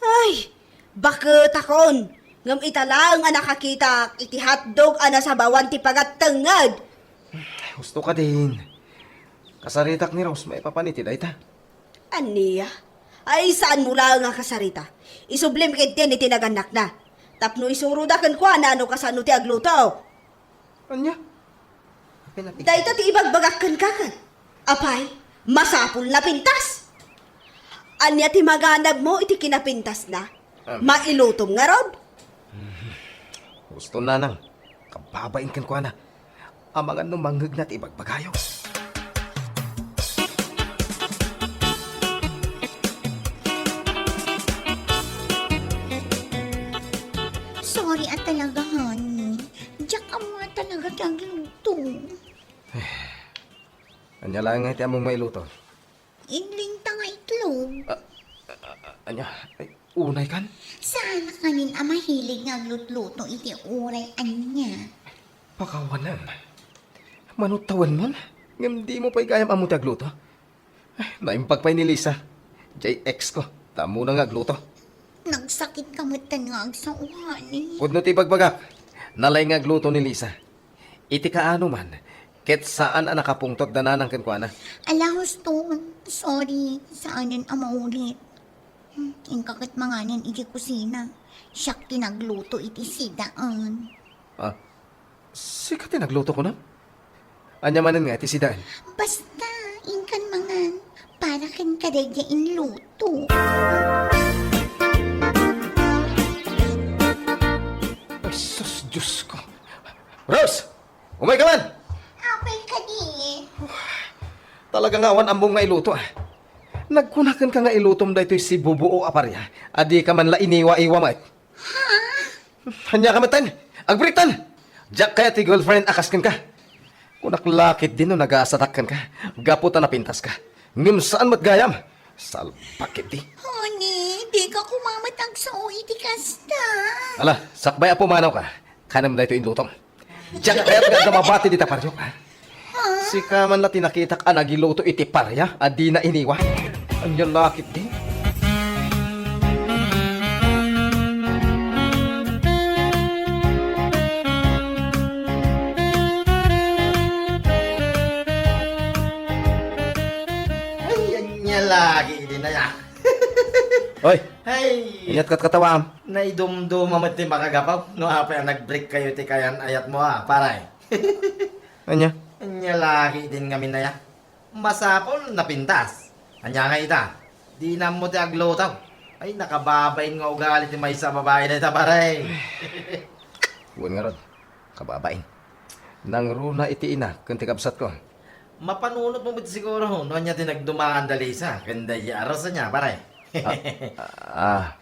S5: Ay, bakit akon? Ngam italang ang nakakita iti hotdog ana sa bawan ti pagatangad.
S4: Gusto ka din. Kasaritak ni Rose, may papaniti dayta.
S5: Aniya? Ay, saan mula nga kasarita? Isublim kit din iti naganak na. Tapno isurudakan ko na ano kasano ti agluto.
S4: Anya?
S5: Dahito ti ibagbagakan kakan. Apay, masapul na pintas. Anya ti maganag mo iti kinapintas na. Mailutom nga rod.
S4: Gusto na nang. Kababain kan kwa na. Amangan numanghag na ti ibagbagayo.
S2: Sorry at talaga, honey. Diyak ka mo talaga tagluto.
S4: Anya lang nga iti among mailuto.
S2: Inling tanga itlog.
S4: Anya, ay, unay kan?
S2: Sana kanin ang mahilig nga lutluto iti uray anya.
S4: Pakawanan. Manutawan mon. Ngam di mo pa'y kayam amo tagluto. Naimpagpay ni Lisa. JX ko. Tamo na nga gluto.
S2: Nagsakit ka mo tanag sa uhani.
S4: Pudno ti pagbagak. Nalay nga gluto ni Lisa. Iti kaano man. Ket saan ang nakapungtot dananang kenkwana.
S2: Ala, husto. Sorry. Saanin ang maulit. Ingkakit manganin iti kusina. Siyak tinagluto iti sidaan.
S4: Ah, sikat nagluto ko na. Anya manan nga iti sidaan.
S2: Basta, ingkan mangan. Para kan kadagya inluto.
S4: Ay, sus, Diyos ko. Rose! Umay ka man!
S2: Apay ka di.
S4: Talagang awan ambong nga iluto ah. Nagkunakan ka nga ilutom da ito'y si Bubuo Aparya. Adi ka man la iniwa-iwa mat. Ha? Hanya ka matan. Agbritan! Diyak kaya ti girlfriend akaskan ka. Kunaklakit din no nag-aasatakkan ka. Gaputa na pintas ka. Ngim saan matgayam? Salpakit di.
S2: Honey, di ka kumamatag sa iti kasta.
S4: Ala, sakbay apo manaw ka. Kanam da ito ilutom. Diyak kaya taga-mabati di taparyo ka. Si kaman la tinakitak anagiluto iti parya. Adi na iniwa. Anya lakit di.
S1: Ay, niya lagi din na ya.
S4: Oy,
S1: Hey,
S4: ingat kat katawaam.
S1: naidumdum amat ti makagapaw. No, hapa nag-break kayo ti kayan ayat mo ha, paray.
S4: Anya?
S1: Niya lagi din kami na ya. Masapol na pintas. Anya nga ita, di na mo ti aglotaw. Ay, nakababain nga ugali ti may sa babae na ita, paray.
S4: Huwag nga ron. Kababain. Nang runa iti ina, kunti kabsat ko.
S1: Mapanunot mo siguro, no niya tinagdumaan dalisa. Kanda aros niya, paray.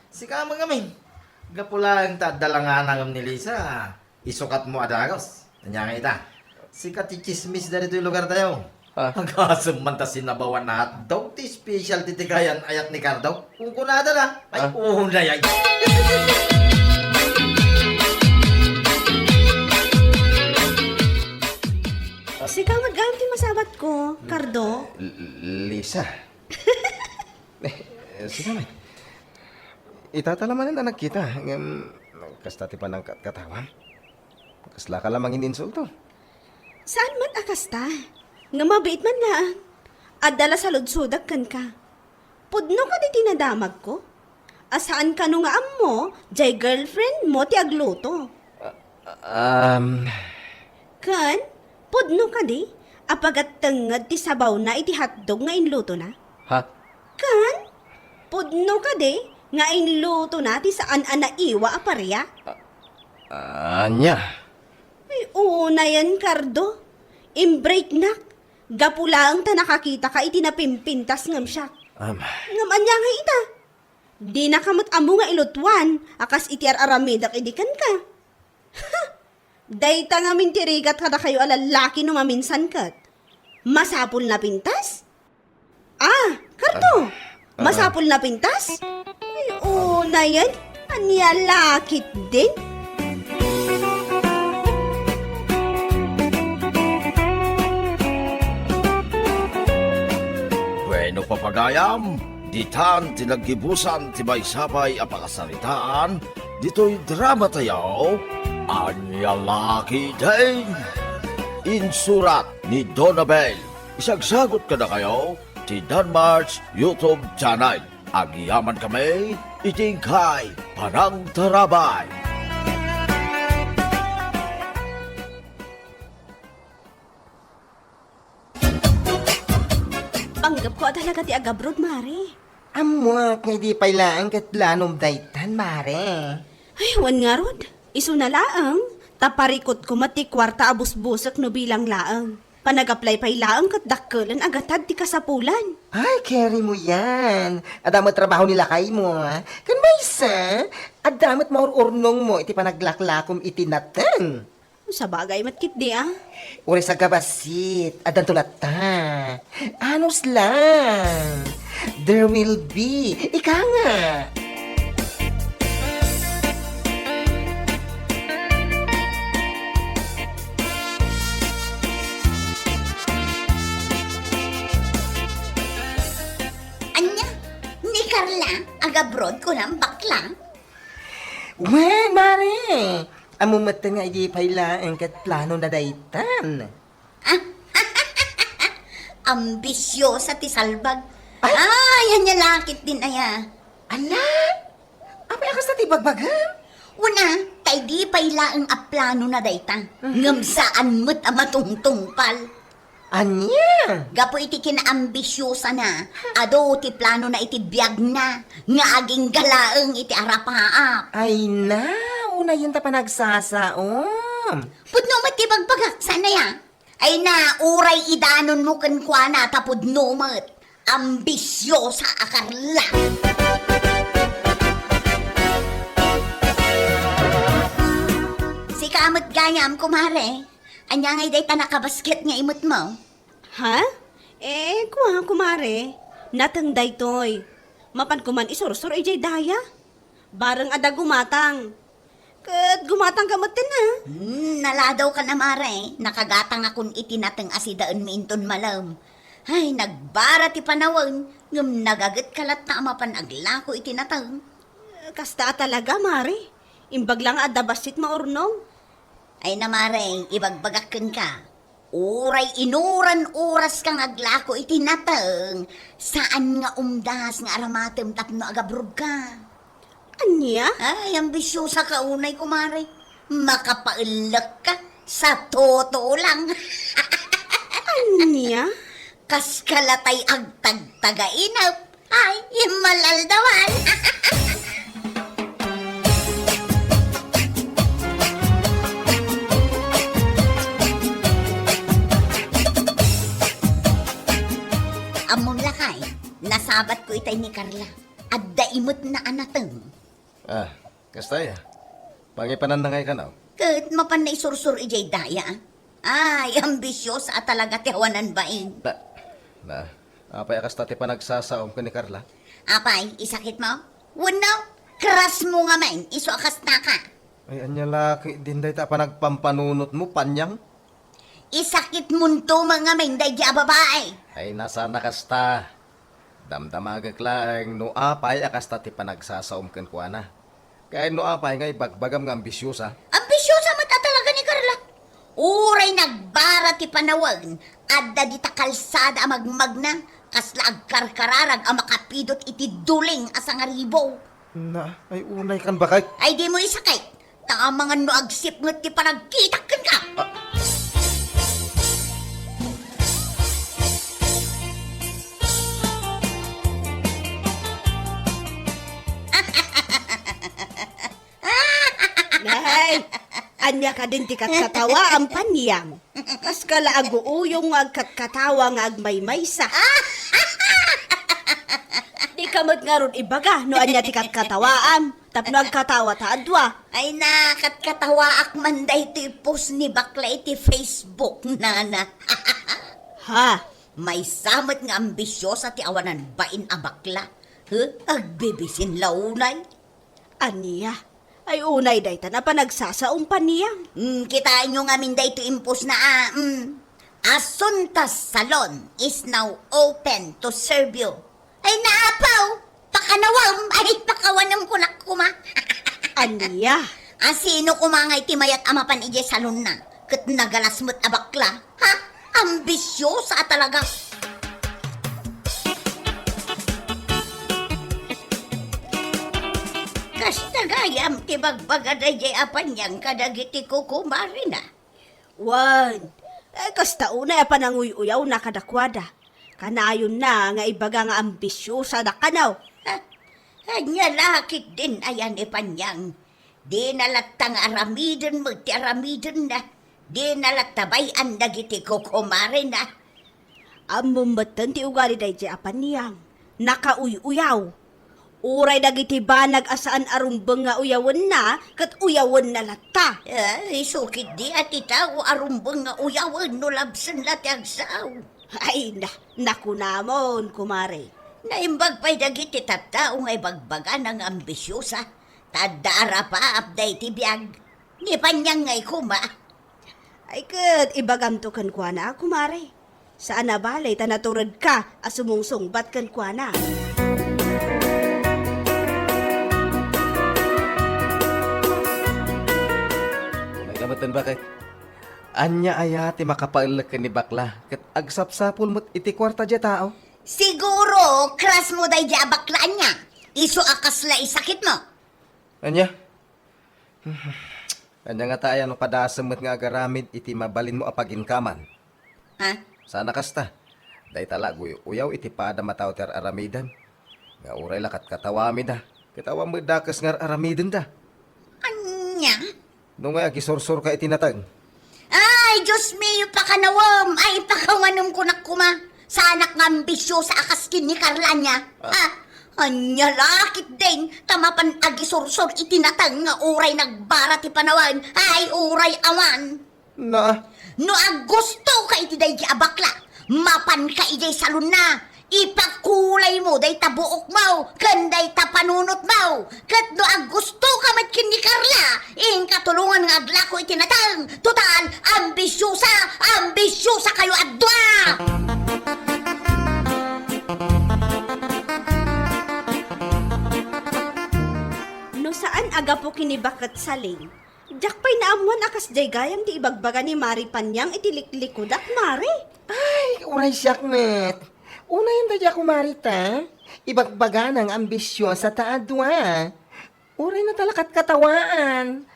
S1: Si kama kami. Gapula ang tadalangan ng ni Lisa. Isukat mo adagos. Kanya nga ita. Si katichismis na rito yung lugar tayo. Hanggang man ta sinabawan na hotdog, ti special titikayan ayat ni Cardo. Kung kunada na, ay unay ay.
S5: Si kamad ganti masabat ko, Cardo.
S4: Lisa. Sige man. Itatalaman na anak kita. Kastati pa ng katawan. Kasla ka lamang ininsulto.
S5: Saan man akasta? Nga mabait man na. Adala sa ludsudag kan ka. Pudno ka di tinadamag ko. Asaan ka nung nga mo, jay girlfriend mo ti agluto. Kan, pudno ka di. Apagat tengad ti sabaw na iti hotdog nga inluto na.
S4: Ha?
S5: Kan, pudno ka di. Nga inluto na ti saan ana iwa aparya.
S4: Anya.
S5: Ay, oo na yan, Cardo. Imbreak nak. Gapula ang ta nakakita ka iti napimpintas ngam siya. Ngam anya nga ita. Di nakamot amo nga ilutwan. Akas iti aramidak idikan ka. Ha! Dayta nga mintirigat ka na kayo alalaki no maminsan kat. Masapul na pintas? Ah, Cardo. Masapul na pintas? Ay, oo na yan. Anya lakit din.
S3: Bueno papagayam, ditan tinaggibusan ti may sabay a pakasaritaan, dito'y drama tayo, Anya Laki Day. Insurat ni Donabel, isagsagot ka na kayo, ti Danmar's YouTube channel. Agiyaman kami, itingkay, Panang Tarabay.
S5: Tanggap ko talaga ti agabroad, Mare.
S4: Amot nga di pailaan kat planom daytan, Mare.
S5: Ay, wan nga rod. Iso na laang. Taparikot ko mati kwarta abus-busak no bilang laang. Panag-apply pa'y laang kat dakkelan agatad ti kasapulan.
S4: Ay, carry mo yan. Adamat trabaho nila kay mo, ha? Kan ba isa? Adamat maururnong mo iti panaglaklakom iti natan.
S5: Sa bagay matkit di ah.
S4: Uri sa gabasit, adan tulata. Anos lang. There will be. Ika nga.
S2: Anya, ni Carla, agabroad ko ng bakla.
S4: Wen, Mare. Amumata nga iti pailaan kat plano na daytan.
S2: Ambisyosa ti salbag. Ay, anya lakit din aya.
S4: Ala? Apay akas na ti bagbagan?
S2: Una, tay di pailaang aplano na dayta. Ngamsaan mo't amatungtungpal.
S4: Anya?
S2: Gapo iti kinaambisyosa na. Ado ti plano na iti biyag na. Nga aging galaeng iti arapaap.
S4: Ay na, una yun ta pa nagsasaom.
S2: Pudno mo't ti bagbagak sana ya. Ay na, uray idanon mo kankwana tapudno mo't. Ambisyosa akarla. Si kamot gayam, kumare. Anya ngay day tanakabasket nga imot mo.
S5: Ha? Kuha, kumare. Natang daytoy. Mapan ko man isursur ay jay daya. Barang ada gumatang. Kat gumatang ka matin na.
S2: Naladaw ka na, mare. Nakagatang akong itinatang asidaan minton malam. Ay, nagbara ti panawan. Ngam nagagat kalat na amapan aglako itinatang.
S5: Kasta talaga, Mare. Imbag lang adabasit maurnong.
S2: Ay na, mare, ibagbagakan ka. Uray inuran oras kang aglako itinatang. Saan nga umdas nga aramatem tapno agabrod ka.
S5: Anya?
S2: Ay, ambisyosa ka unay, kumare. Makapailak ka sa totoo lang.
S5: Anya?
S2: Kas kalatay agtagtagainap. Ay, imalaldawan. Amon lakay, nasabat ko itay ni Carla. At daimot na anateng.
S4: Ah, kastay. Pangipanandangay ka na.
S2: Kat mapan na isursur ijay daya. Ay, ambisyos at talaga tihawanan bain.
S4: Apay akas tati pa nagsasaom ka ni Carla.
S2: Apay, isakit mo? Wano, kras mo nga man, iso akas na ka.
S4: Ay, anya laki, din day ta pa nagpampanunot mo, panyang.
S2: Isakit mo to mga men, day di babae.
S4: Ay, nasa nakasta. Damdamagag lang, no apay akas tati pa nagsasaom kan kuha na. Kaya no apay nga ibagbagam nga ambisyosa.
S2: Ambisyosa mata talaga ni Carla. Uray nagbara ti panawag, adda di ta kalsada magmagna, kasla agkarkararag ang makapidot iti duling asang aribo.
S4: Na, ay unay kan bakay.
S2: Ay di mo isakay, tamangan no agsip ngot ti panagkitakan ka.
S5: Nay, anya ka din ti katkatawa ang panyang. Kas kala aguuyong nga agkatkatawa nga agmaymaysa. Di kamot nga ron ibaga no anya ti katkatawaan. Tapno agkatawa ta adwa.
S2: Ay nakatkatawa akmanday ti post ni bakla iti Facebook, nana.
S5: Ha?
S2: May samot nga ambisyosa ti awanan bain a bakla. Agbibisin launay.
S5: Aniya? Ay unay dayta na pa nagsasaumpan niya.
S2: Kitain nyo nga minday to impos na Asuntas Salon is now open to serve you. Ay naapaw! Pakanawam! Ay pakawanam ko na kuma.
S5: Aniya?
S2: Sino kumangay timayat amapan ije salon na? Kat nagalasmot abakla. Ha? Ambisyosa talaga. Kasta gayam ti bagbagaday jay apanyang kadagiti ko kumari na.
S5: Wan. Kasta una pa nanguyuyaw na kadakwada. Kanayon na nga ibaga nga ambisyosa na kanaw.
S2: Anya lakit din ayan ipanyang. Di nalaktang aramidon mo ti aramidon na. Di nalaktabay ang dagiti kukumare na.
S5: Ang mumbatan ti ugali day di apan niyang. Nakauy-uyaw. Uray dagiti banag asaan arumbeng nga uyawan na, kat uyawan na lata.
S2: Ay, sukit di at itaw arumbang nga uyawan no labsan latag sao.
S5: Ay, naku namon, kumare.
S2: Naimbag pa'y dagiti tattao nga ibagbaga ng ambisyosa. Tadara pa apday ti biyag. Ni panyang ngay kuma.
S5: Ay, kat ibagam to kan kwa na, kumare. Saan na balay tanaturad ka, asumungsong bat kan kwa na.
S4: Naglamatan bakit? Anya ayati makapailag ka ni bakla, kat agsapsapul mo't iti kwarta dya tao.
S2: Siguro, kras mo day bakla niya. Iso akas la isakit mo.
S4: Anya? Anya nga tayo no padasam nga agaramid iti mabalin mo apag-inkaman.
S2: Ha?
S4: Sana kasta. Day talagoy uyaw iti pada mataw ter aramidan. Nga uray lakat katawami da. Katawa mo dakas nga aramidan da.
S2: Anya?
S4: Nung nga agisursur ka itinatag.
S2: Ay, Diyos mio, pakanawam. Ay, pakawanam ko na kuma. Sa anak ng ambisyo sa akaskin ni Carla niya. Anya lakit din. Tamapan agisursor itinatang nga uray nagbara ti panawan. Ay, uray awan.
S4: Na,
S2: No agusto ka iti day di abakla. Mapan ka iti salon na. Ipakulay mo day tabuok mo. Kanday tapanunot mo. Kat no agusto ka matkin ni Carla. Ing katulungan nga aglako itinatang. Total, ambisyosa kayo adwa.
S5: No saan aga po kinibakat saling? Diyak pa'y naamuan akas jay gayam di ibagbaga ni Mari Panyang itiliklikod ak Mari.
S6: Ay, uray siyak net. Una yung dadya ko marita. Ibagbaga ng ambisyon sa taadwa. Uray na talakat katawaan.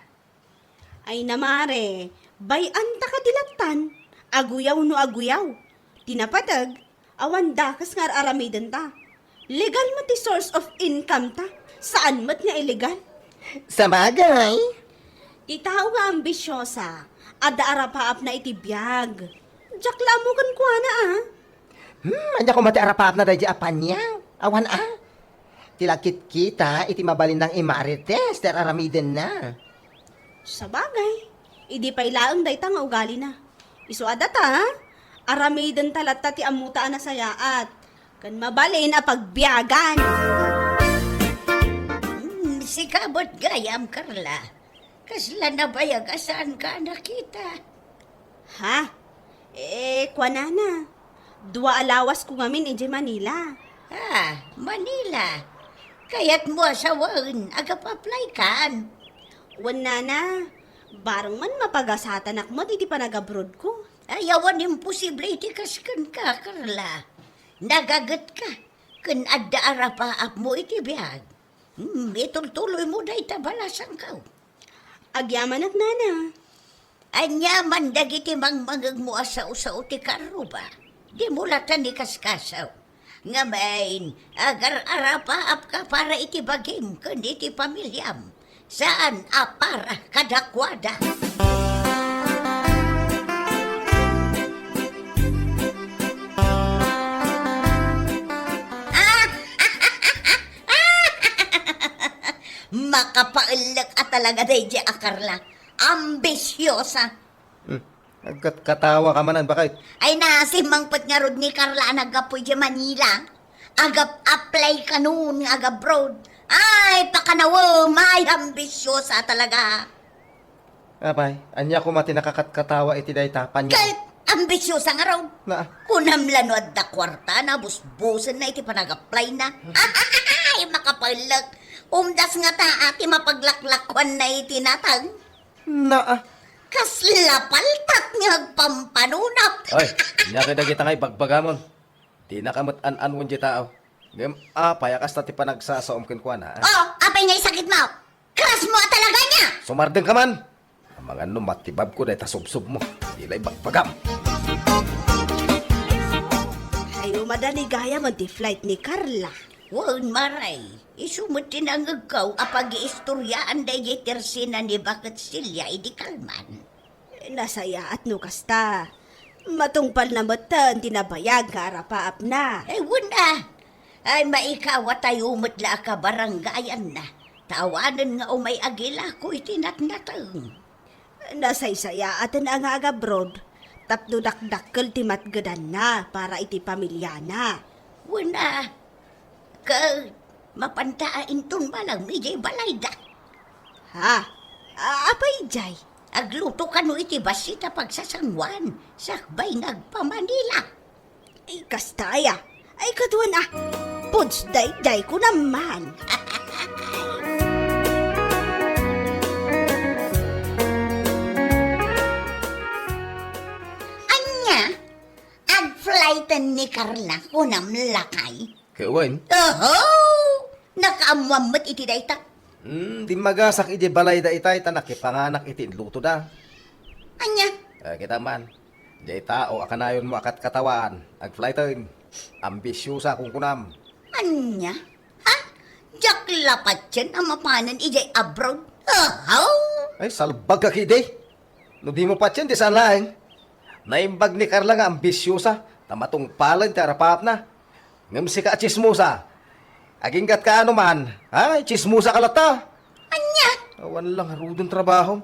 S5: Ay na Mare, bayan ta kadilatan. Aguyaw no aguyaw. Tinapatag, awan dakas nga aramidan ta. Legal mo ti source of income ta. Saan mat nga illegal?
S6: Sa bagay.
S5: Ti tao nga ambisyosa, ada arapaap na itibiyag. Diyak lamo kan kuha na
S6: Anya ko mati arapaap na dadya apanya. Awan Tilakit kita iti mabalin ng imarites ter aramiden na.
S5: Sa bagay, idi pa ilaang day ta nga ugali na. Isu ada ta, aramidan talata ti amutaan na sayaat. Kan mabalin a pagbiyagan.
S2: Si kabot gayam, Carla. Kasla na bayag asaan ka nakita.
S5: Ha? Kwa na. Dua alawas ko ngamin ije Manila.
S2: Manila. Kaya't mo asawan, agap-apply kan.
S5: Wan na. Barang man mapagasatan akmo, di pa nag-abroad ko.
S2: Ayawan imposible iti kaskan ka, Carla. Nagagat ka. Kun adda arapaap mo iti biyag. Itultuloy mo day tabalasan ka.
S5: Agyaman ak nana.
S2: Anyaman dagiti mangmangag mo asaw-saw ti karo ba? Di mo latan ni kaskasaw. Nga main, agar arapaap ka para iti bagim kundi iti pamilyam. Saan apara kadakwada? Makapailag at talaga day di Carla. Ambisyosa.
S4: agkat katawa ka manan bakit?
S2: Ay nasimangpot nga rod ni Carla nagapoy di Manila. Agap-apply ka noon nga agabroad. Ay, pakanawo, may ambisyosa talaga.
S4: Apay, anya ko mati nakakatkatawa iti day tapan niya.
S2: Kahit ambisyosa nga raw.
S4: Na,
S2: Kunamlano at da kwarta na, busbusan na iti panag-apply na. Ay, makapailag. Umdas nga ta ati mapaglaklakwan na itinatang. Kaslapaltat nga agpampanunap.
S4: oy, nyakida kita ngay bagbagamon. Di nakamot-an-an mo di tao. Ngem, payakas tati pa nagsasaom kinkwa na.
S2: Oh, apay nga isakit mo. Crush mo talaga niya.
S4: Sumardeng ka man! Ang mga numatibab ko dahil tasubsob mo. Di lay bagbagam.
S5: Ay, Sumadani gaya man ti flight ni Carla.
S2: Wan maray, isumot tinangag kaw apag iistoryaan da yetersina ni bakit silya idi kalman.
S5: Nasaya at no kasta. Matungpal na matan, tinabayag ka arapaap na.
S2: Ay wala, ay maikawa tayo umutla ka baranggayan na. Tawanan nga umay agila ko itinatnatang.
S5: Nasaysaya at ang agabroad. Tapno dakdakkel ti matgadan na para iti pamilya na.
S2: Wala, ka mapantaan ton malang ijay balayda.
S5: Ha? Apay jay?
S2: Agluto ka no iti basita pagsasangwan, sakbay nagpamanila.
S5: Ay kastaya. Ay kaduan ah. Puds day ko naman.
S2: Anya, ag-flighten ni Carla kunam lakay.
S4: Kawan,
S2: Oho! Nakaamwamot iti dayta.
S4: di magasak iti balay da itay tanak ipanganak iti luto da.
S2: Anya,
S4: Kita man, di tao akanayon mo akat katawan, ag-flighten, ambisyosa kung kunam.
S2: anya? Ha? Jak lapat yan ang mapanan ijay abroad. Oho!
S4: Ay, salbag ka kidi. No di mo pa tiyan, di saan lang. Naimbag ni Carla nga ambisyosa, tamatong palan ti arapap na. Ngam si ka chismusa. Aginggat ka ano man, ay, chismusa ka lata.
S2: Anya?
S4: Awan lang harudong trabaho.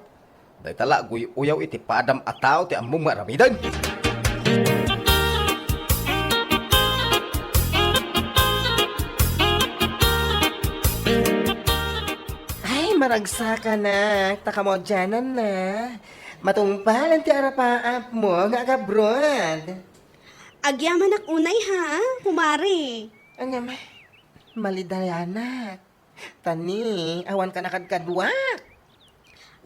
S4: Day tala, uyaw iti padam at tao ti among maramidan.
S6: Ay, maragsa ka na. Taka mo dyanan na. Matungpalan ti arapaap mo nga agabrod.
S5: Agyaman ak unay ha, kumare.
S6: Ano may malidayanak. Tani, awan ka nakadkadwa.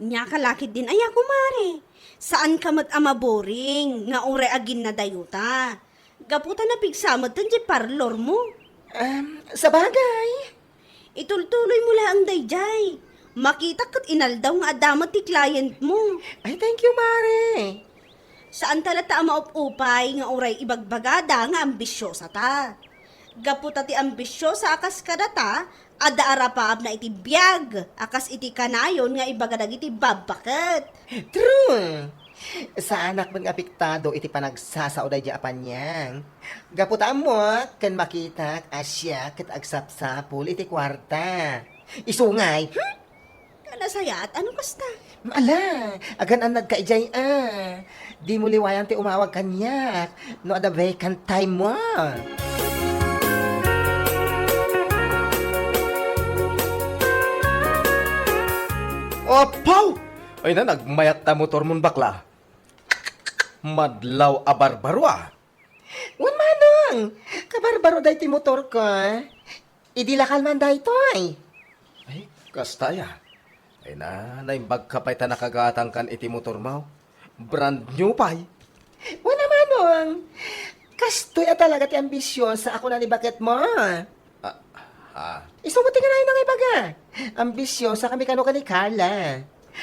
S5: Nya kalakid din aya kumare. Saan ka mat amaboring nga ure agin na dayuta. Gaputa na pigsamot tan di parlor mo.
S6: Sa bagay.
S5: Itultuloy mo lang dayjay. Makita kat inaldaw nga adamat ti client mo.
S6: Ay, thank you, Mare.
S5: Saan talata maupupay nga uray ibagbagada nga ambisyosa ta. Gaputa ti ambisyosa akas kadata, ada arapaab na iti biyag, akas iti kanayon nga ibagadag iti babaket.
S6: True. Sa anak mong apektado iti panagsasauday di apanyang. Gaputaan mo, kan makita asya kat agsapsapul iti kwarta. Isungay.
S5: Nasaya at ano kasta?
S6: Ala, agan anad ka ijay Di mo liwayan ti umawag kanyak. No ada vacant time mo.
S4: Opaw! Ay na, nagmayat ta motor mon bakla. Madlaw abarbaro ah.
S6: Wan manong, kabarbaro day ti motor ko. Idilakal man day toy.
S4: Ay, kastaya. Ay na, naimbag ka pa'y ta nakagatang kan iti motor mo. Brand new pa'y.
S6: Wan manong, kastoy at talaga ti ambisyosa ako na ni bakit mo. Isumuti ka na yun ng ibaga. Ambisyosa kami kano ka ni Carla.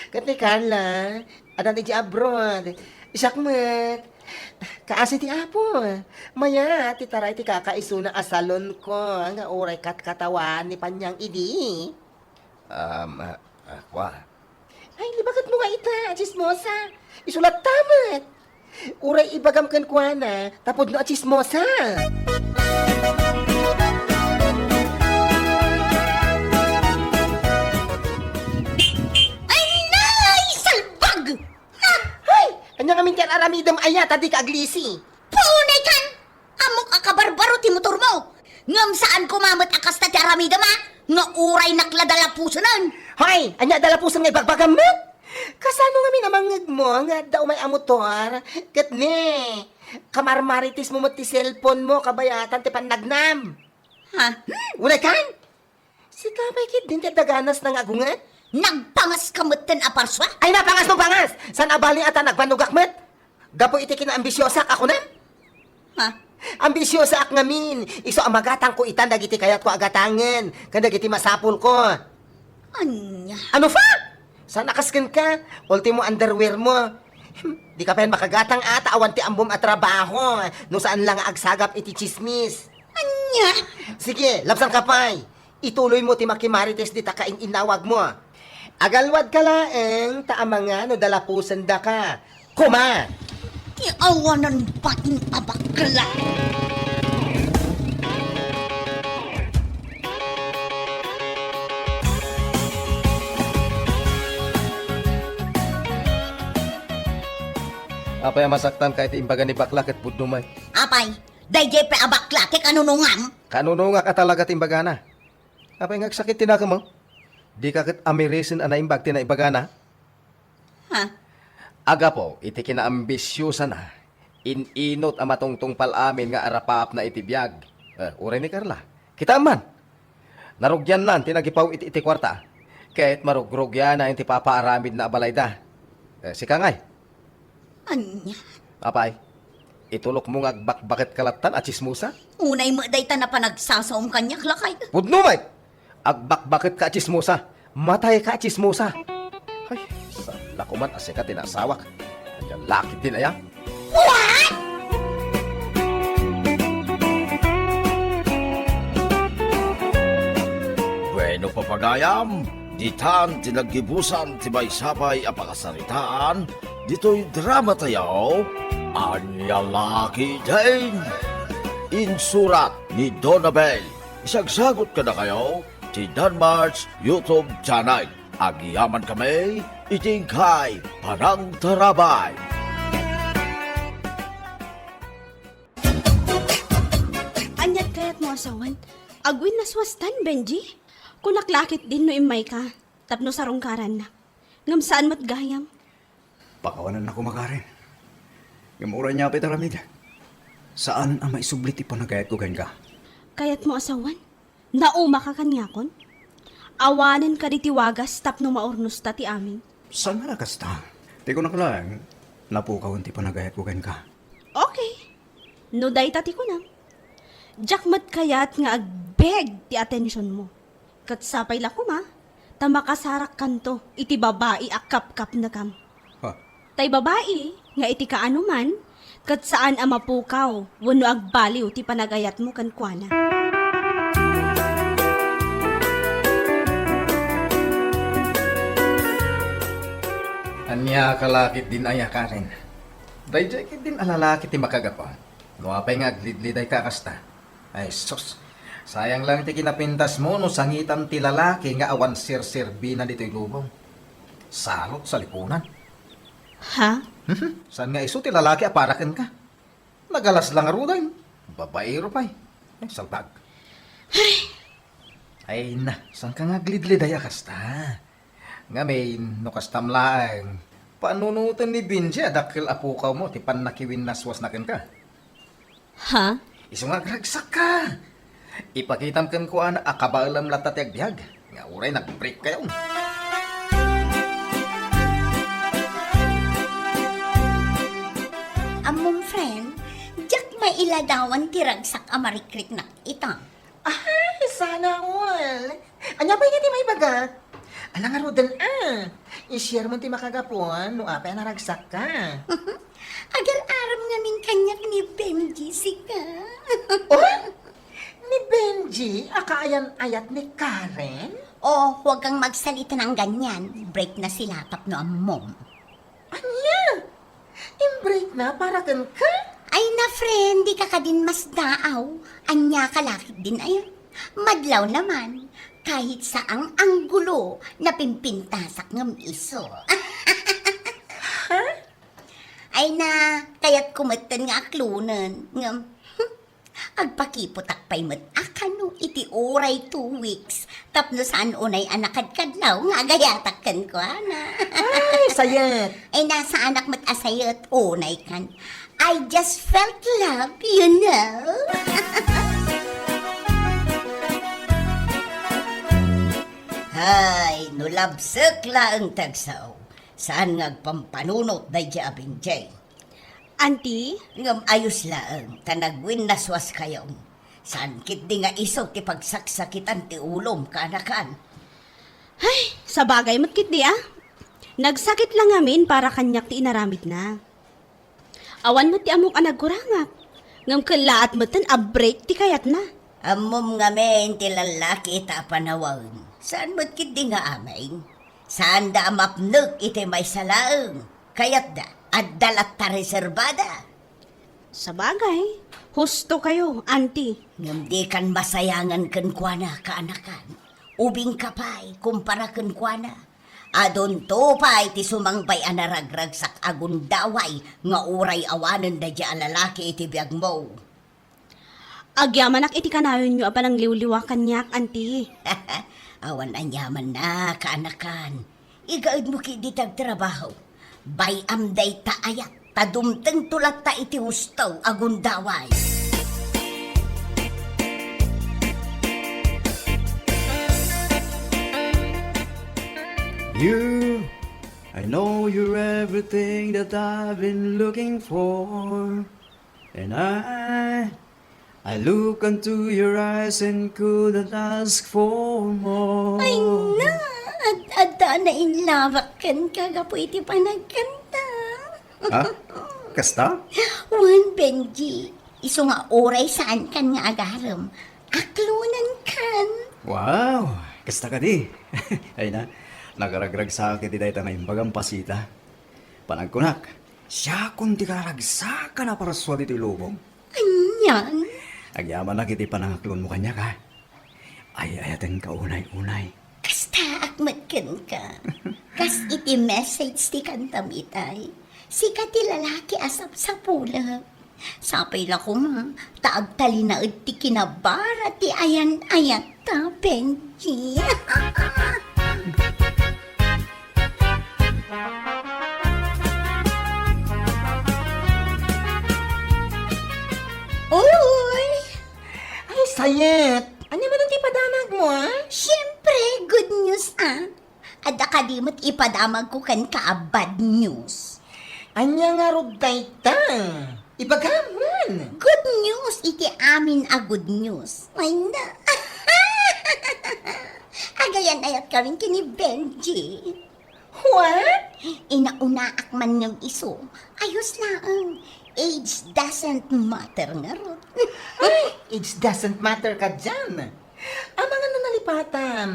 S6: Kat ni Carla, adan ti abroad. Isakmet, kaasi ti apo. Maya, ti taray ti kakaiso na asalon ko. Nga oray katawan ni Panyang idi.
S4: Kwa.
S6: Ay, di bakit mo nga ita, chismosa? Isulat tamat. Uray ibagam kan kwa na, tapod no at chismosa.
S2: Ay, nay! Salbag! Ha?
S6: Hay! Anya kami tiyan aramidam aya, tadi ka aglisi.
S2: Paunay kan! Amok akabarbaro ti motor mo! Ngam saan kumamot akas na ti aramida ma? Nga uray nakladala puso nun!
S6: Hoy! Anya dala puso nga ibagbagam mo? Kasano nga minamangag mo nga daw may amotor? Kat ne, kamarmaritis mo mo ti cellphone mo kabayatan ti pannagnam.
S2: Ha?
S6: Unay kan? Si kapay kid din ti daganas ng agungat?
S2: Nagpangas kamutan aparswa?
S6: Ay napangas mo pangas! San abaling ata nagbanugak met? Gapo iti kinaambisyosa ako na?
S2: Ha?
S6: Ambisyosa ak ngamin. Iso amagatang ko itan dagiti kayat ko agatangen. Kadagiti masapul ko.
S2: Anya?
S6: Ano fa? Saan nakaskin ka? Ultimo underwear mo. Di ka pa yan makagatang ata awan ti ambom at trabaho. No saan lang agsagap iti chismis.
S2: Anya!
S6: Sige, lapsang kapay. Ituloy mo ti makimarites di takain inawag mo. Agalwad ka laeng, taamanga no dalapusan da ka. Kuma!
S2: Iawanan bating abakla!
S4: Apay masaktan kahit imbaga ni bakla ket budumay.
S2: Apay, dayjay pa abakla kay kanunungan.
S4: Kanuno nga ka talaga timbaga na. Apay nga sakit tinaka mo. Di ka ket amirisin ana imbag tina imbaga na.
S2: Ha?
S4: Aga po, iti kinaambisyosa na. Inot ang matungtong palamin nga arapap na itibiyag. Uray ni Carla. Kita man. Narugyan nan, tinagipaw iti kwarta. Kahit marugrugyan na iti papaaramid na abalayda. Si Kangay.
S2: Anya?
S4: Apay, itulok mo nga bakit kalatan at chismusa?
S2: Unay mo dayta na panagsasaom kanya klakay.
S4: Pudnumay! Agbakbakit ka chismusa. Matay ka chismusa. Ay, sa lakuman ase ka tinasawak. Ang laki din aya.
S3: Bueno papagayam, ditan tinaggibusan ti may sabay apakasaritaan, dito'y drama tayaw, Anyalaki Din. Insurat ni Donabel. Isagsagot ka na kayo, ti Danmar's YouTube channel. Agiyaman kami, itingkay, panang tarabay.
S5: Anyat kayat mo asawan. Agwin na swastan, Benji. Kung naklakit din no imay ka, tapno sarong karan na. Ngam saan mo't gayam?
S7: Pakawanan ako makarin. Gamura niya apit aramid. Saan ang maisublit ipanagayat ko gan ka?
S5: Kayat mo asawan. Nauma ka kanyakon. Awanan ka di tiwagas tapno maornos ta ti amin.
S7: Saan na kasta? Di ko nakalang. Napukawan ti panagayat ko gan ka.
S5: Okay. No day tati ko na. Jakmat kayat nga agbeg ti atensyon mo. Kat sapay lako ma. Ta makasarak kanto iti babae akap-kap na kam.
S7: Ha?
S5: Tay babae, nga iti kaano man, kat saan ang mapukaw, wano agbaliw ti panagayat mo kan kuana.
S4: Anya kalakit din aya Karen. Dayjay kit din alalaki ti makagapa. Luapay nga aglidliday ka kasta. Ay sus. Sayang lang ti kinapintas mo no sangitan ti lalaki nga awan sir-sirbi na dito'y lubong. Salot sa lipunan.
S5: Ha?
S4: Saan nga iso ti lalaki aparakan ka? Nagalas lang aruday. Babaero pa'y. Ay, salbag. Ay na, saan ka nga glidliday kasta? Ngamin, no kastamlaang. Panunutan ni Binji, adakil apukaw mo, ti panakiwin naswas na ka.
S5: Ha?
S4: Iso nga gragsak ka. Ipakitam kan ko ana akabalam latat biyag. Nga uray nag-break kayo.
S2: Among friend, jak may iladawan tiragsak amarikrik na itang.
S6: Ay, sana all. Anya pa ti may bagat? Alang arudan I-share mo ti makagapon, no apay naragsak ka.
S2: Agar-aram namin kanyak ni Benji sika.
S6: Oh? Ni Benji, akaayan-ayat ni Karen?
S2: Oh, huwag kang magsalita ng ganyan. Break na sila tapno ang mom.
S6: Anya? Im-break na para kan ka?
S2: Ay na friend, di ka ka din mas daaw. Anya kalakit din ayon. Madlaw naman. Kahit saang anggulo na pimpintasak ng iso. Ay na, kaya't kumatan nga aklunan. Ngam, agpakiputak pa'y akano iti oray 2 weeks. Tapno saan unay anakad-kadlaw nga gayatakkan ko, ana.
S6: Ay, sayat.
S2: Ay nasa anak mat asayat unay kan. I just felt love, you know. Hay, nulabsak la ang tagsaw. Saan ngagpampanunot day jabing jay?
S5: Auntie,
S2: Ngam ayos laang, tanagwin naswas kayo. Saan kit di nga iso ti pagsaksakitan ti ulom kanakan.
S5: sa bagay matkit di ah. Nagsakit lang amin para kanyak ti inaramid na. Awan mo ti amok anagkurangap. Ngam kalaat mo tan a-break ti kayat na.
S2: Amom nga men ti lalaki ita panawag. Saan mo't kit di nga aming? Saan da mapnuk iti may salaang? Kayat da, at dalat ta reservada.
S5: Sa bagay, husto kayo, auntie.
S2: Ngam di kan masayangan kan kuana kaanakan. Ubing kapay kumpara kan kuana. Adon to pa iti sumangbay anaragrag sak agundaway nga uray awanan da di alalaki iti biyag mo.
S5: Agyamanak iti kanayon nyo apan ang liwliwa kanyak, auntie.
S2: Awan anyaman na kaanakan. Igaid mo ki di tagtrabaho. Bayam day taayat. Tadumteng tulat ta iti hustaw agundaway.
S7: You, I know you're everything that I've been looking for. And I look into your eyes and couldn't ask for more.
S2: Ay na! At na inlawakan kagapo iti panagkanta.
S7: Ha? Kasta?
S2: Juan Benji, iso nga oray saan kan nga agaram. Aklunan kan.
S7: Wow! Kasta ka di. Ay na, nagaragrag sa akin di dahi na imbagang pasita. Panagkunak, siya kung di karagsa ka na para swadi ti lubong.
S2: Anyan.
S7: Agyaman na kiti panangaklon mo kanya ka. Ay ayaten ka unay-unay.
S2: Kasta akmatkan ka. Kas iti message ti kantamitay. Sika ti lalaki asap sa pula. Sapay la ko ma, taag tali na ti kinabara ti ayan-ayat ta, Benji. Uy!
S6: Ay, sayet! Ano man ang tipadamag mo, ha?
S2: Siyempre, good news Ada kadimot ipadamag ko kan ka bad news.
S6: Anya nga rugday ta. Ibagaman.
S2: Good news, iti amin a good news. Ay na. Agayan ayat kami kini Benji.
S6: What?
S2: Inaunaak man ng iso. Ayos lang. Age doesn't matter nga ro.
S6: Ay, it doesn't matter ka dyan. Ang mga nanalipatan,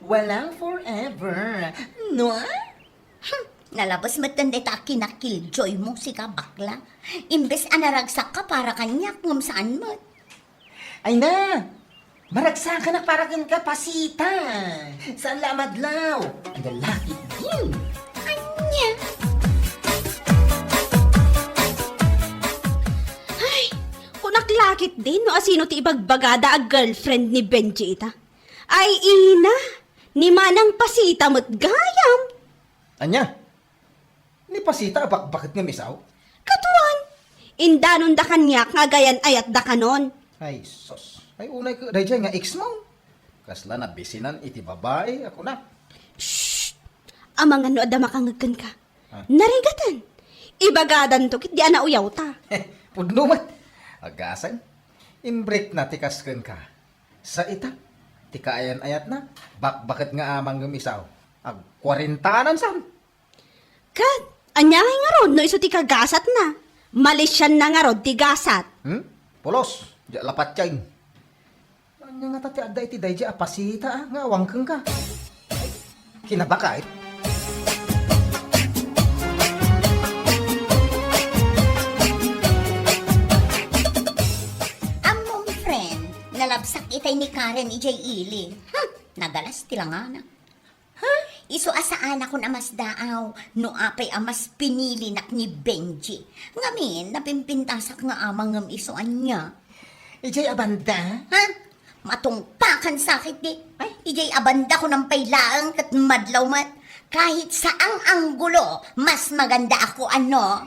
S6: walang forever. No?
S2: Nalabas matanda ta kinakiljoy mo si ka bakla. Imbes anaragsak ka para kanyak ngam saan mo.
S6: Ay na! Maragsa ka na para kan kapasita. Saan lamadlaw? Ang lalaki din.
S2: Anya.
S5: Ay, kunaklakit din no asino ti ibagbagada a girlfriend ni Benji ita. Ay ina, ni manang pasita mo't gayam.
S4: Anya? Ni pasita bakit nga misaw?
S5: Katuan, indanon da kanyak nga gayan ayat da kanon.
S4: Ay, sos. Ay, unay ko, dahil nga ex mo. Kasla na bisinan iti babae, ako na.
S5: Amang ano ada makangagkan ka. Narigatan. Ibagadan to kit di ana uyaw ta.
S4: Pudnumat. Agasan. Imbreak na tikaskan ka. Sa ita, tikaayan-ayat na. Bakit nga amang gumisaw? Ag 40 san.
S5: Kat, anyangay nga ron no iso ti kagasat na. Malisyan na nga ron ti gasat.
S4: Polos, di lapat yan. Anya nga tati ada iti dahi apasita nga wangkeng ka. Kinabakait.
S2: Among friend, nalabsak itay ni Karen ijay ili. Nagalas tilangana. Iso asaan ako na mas daaw, no apay amas pinili nak ni Benji. Ngamin, napimpintasak nga amang ngam isuan niya.
S6: Ijay abanda?
S2: Matungpakan sakit di. Ijay abanda ko ng pailaang kat madlaw mat. Kahit saang anggulo, mas maganda ako ano.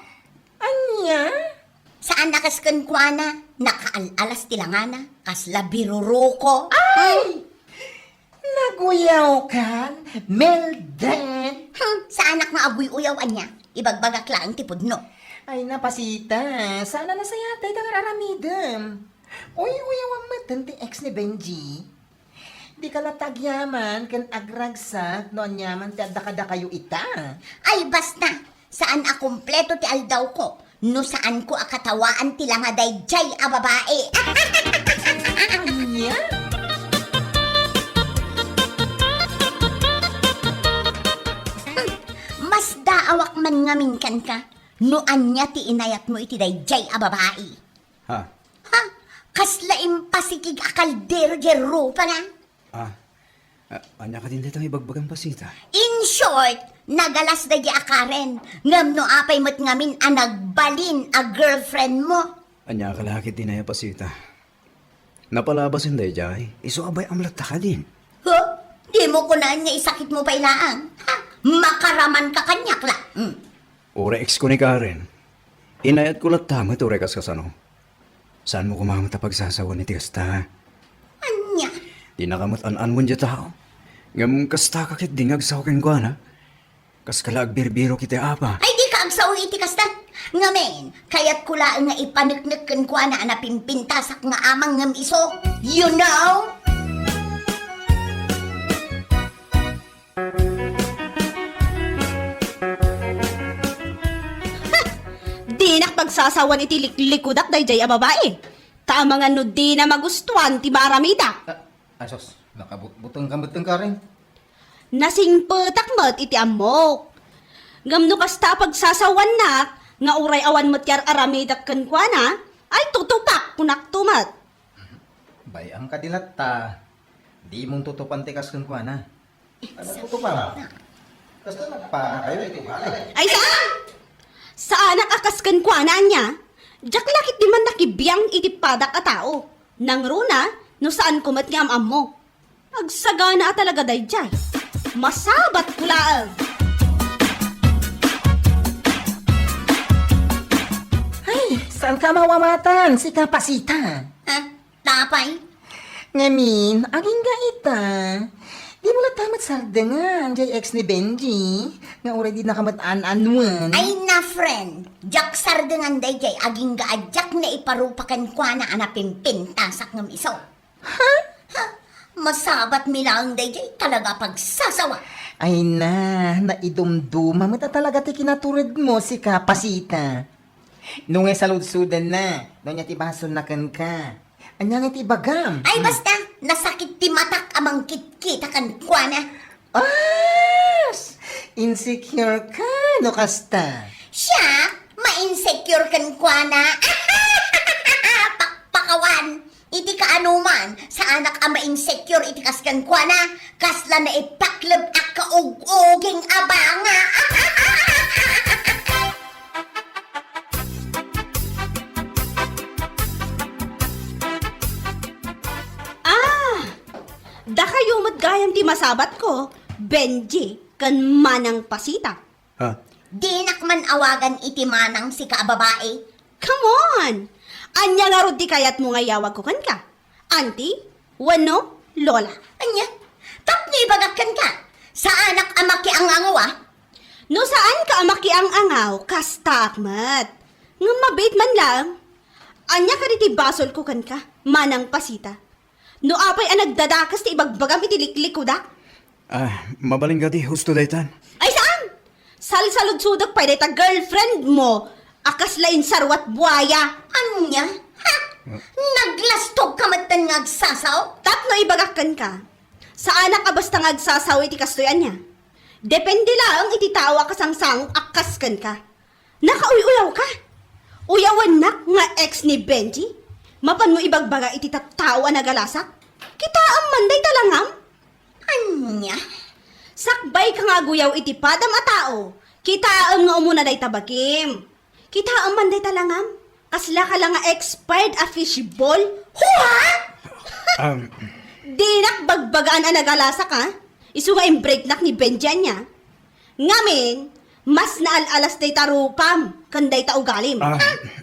S6: Anya?
S2: Saan nakaskan ko ana? Nakaalalas tilangana. Kasla biruro ko.
S6: Ay! Naguyaw ka? Meldan?
S2: Saan nak nga abuy uyawan niya? Ibagbagak lang tipod no.
S6: Ay, napasita. Sana nasayatay da nga aramidam. Uy, ang matan ti ex ni Benji. Di ka latagyaman kan agragsak no anyaman ti adda kayo ita.
S2: Ay basta, saan a kumpleto ti aldaw ko, no saan ko akatawaan ti langaday jay a babae.
S6: Anya?
S2: Mas daawak man ngamin kan ka, no anya ti inayat mo iti dayjay a babae.
S7: Ha?
S2: Ha? Kasla impasikig a kaldero jero pa na.
S7: Anya ka din ditang ibagbagang pasita.
S2: In short, nagalas da di akaren, ngam no apay mo't ngamin a nagbalin a girlfriend mo.
S7: Anya ka lakit din ay pasita. Napalabasin day jay, iso abay amlat ka din.
S2: Huh? Di mo ko na niya isakit mo pa ilaang. Ha? Makaraman ka kanyakla.
S7: Ure ex ko ni Karen. Inayat ko lat tama ito rekas kasano. Saan mo kumamat ang pagsasawa ni Tigasta?
S2: Anya?
S7: Di nakamatan-an mo niya tao. Ngam kasta kakit dingag sa akin ko na. Kas kalag birbiro kita apa.
S2: Ay di ka agsaw iti kasta. Ngamen, kaya't kula nga ipanekneken ko na anapimpintasak nga amang ngam iso. You know?
S5: Di nakpagsasawan iti likudak dayjay a babae. Tama nga no di na magustuhan ti maramida.
S4: Asos, nakabutong ka rin.
S5: Nasing petak mat iti amok. Ngam no kasta pagsasawan nak, nga uray awan mat yar aramidak ken kuana, ay tutupak kunak tumat.
S4: Bayang ka dilat ta. Di mong tutupan tikas kung kuha na. Ano tutupan na? Kasi nagpana kayo ito balik.
S5: Ay saan? Saan akas ken kuana niya? Jak lakit di man nakibiyang iti padak a tao. Nang runa, no saan kumat nga am mo. Agsagana talaga dayjay. Masabat kulaan.
S6: Ay, saan ka mawamatan si Kapasita?
S2: Ha? Tapay?
S6: Ngamin, aging ga ita. Di mo tamat sardengan, jay ex ni Benji. Nga uray di nakamataan-anuan.
S2: Ay na friend, jak sardengan day jay aging gaadyak na iparupakan kwa na anapimpintasak ngam iso. Ha? Masabat milang day jay talaga pagsasawa.
S6: Ay na, naidumduma mo talaga ti kinaturid mo si Kapasita. Nung saludsudan na, nung niya tibason na kan ka. Anya nga ti bagam.
S2: Ay basta, nasakit ti matak amang kitkita kan kwa na.
S6: As! Insecure ka, no kasta.
S2: Siya, ma-insecure kan kwa na. Pakpakawan. Iti ka anuman, sa anak ama insecure iti kaskan kwa na. Kasla na ipaklab ak kaug-uging abanga.
S5: Da kayo matgayam ti masabat ko, Benji, kan manang pasita.
S7: Ha?
S2: Di nakman awagan iti manang si kaababae.
S5: Come on! Anya nga rod di kayat mo nga yawag ko kan ka. Auntie? Wano? Lola?
S2: Anya? Tapni bagakan ka. Sa anak amaki ang angawa?
S5: No saan ka amaki ang angaw, kasta akmat. Nga mabait man lang. Anya ka riti basol ko kan ka, manang pasita. No apay ang nagdadakas ti ibagbagam itiliklik ko da.
S7: Mabaling gati, husto daytan.
S5: Ay saan? Salsalud-sudak pa ta girlfriend mo. Akas lain sarwat buaya.
S2: Anya? Ha? Naglastog ka matan nga agsasaw?
S5: Tapno ibagakan ka. Sa anak ka basta nga agsasaw iti kastoyan niya. Depende lang iti tawa kasangsang akaskan ka. Nakauy-uyaw ka. Uyawan nak nga ex ni Benji. Mapan mo ibagbaga iti tattawa na galasak? Kita ang manday talangam?
S2: Anya?
S5: Sakbay ka nga guyaw iti padam a tao. Kita ang nga umuna day tabakim. Kita ang manday talangam? Kasla ka lang nga expired a fishball? Huwa! Di nakbagbagaan ang nagalasak ha? Isu nga break nak ni Benjan niya. Ngamin, mas naalalas day tarupam, kanday taugalim.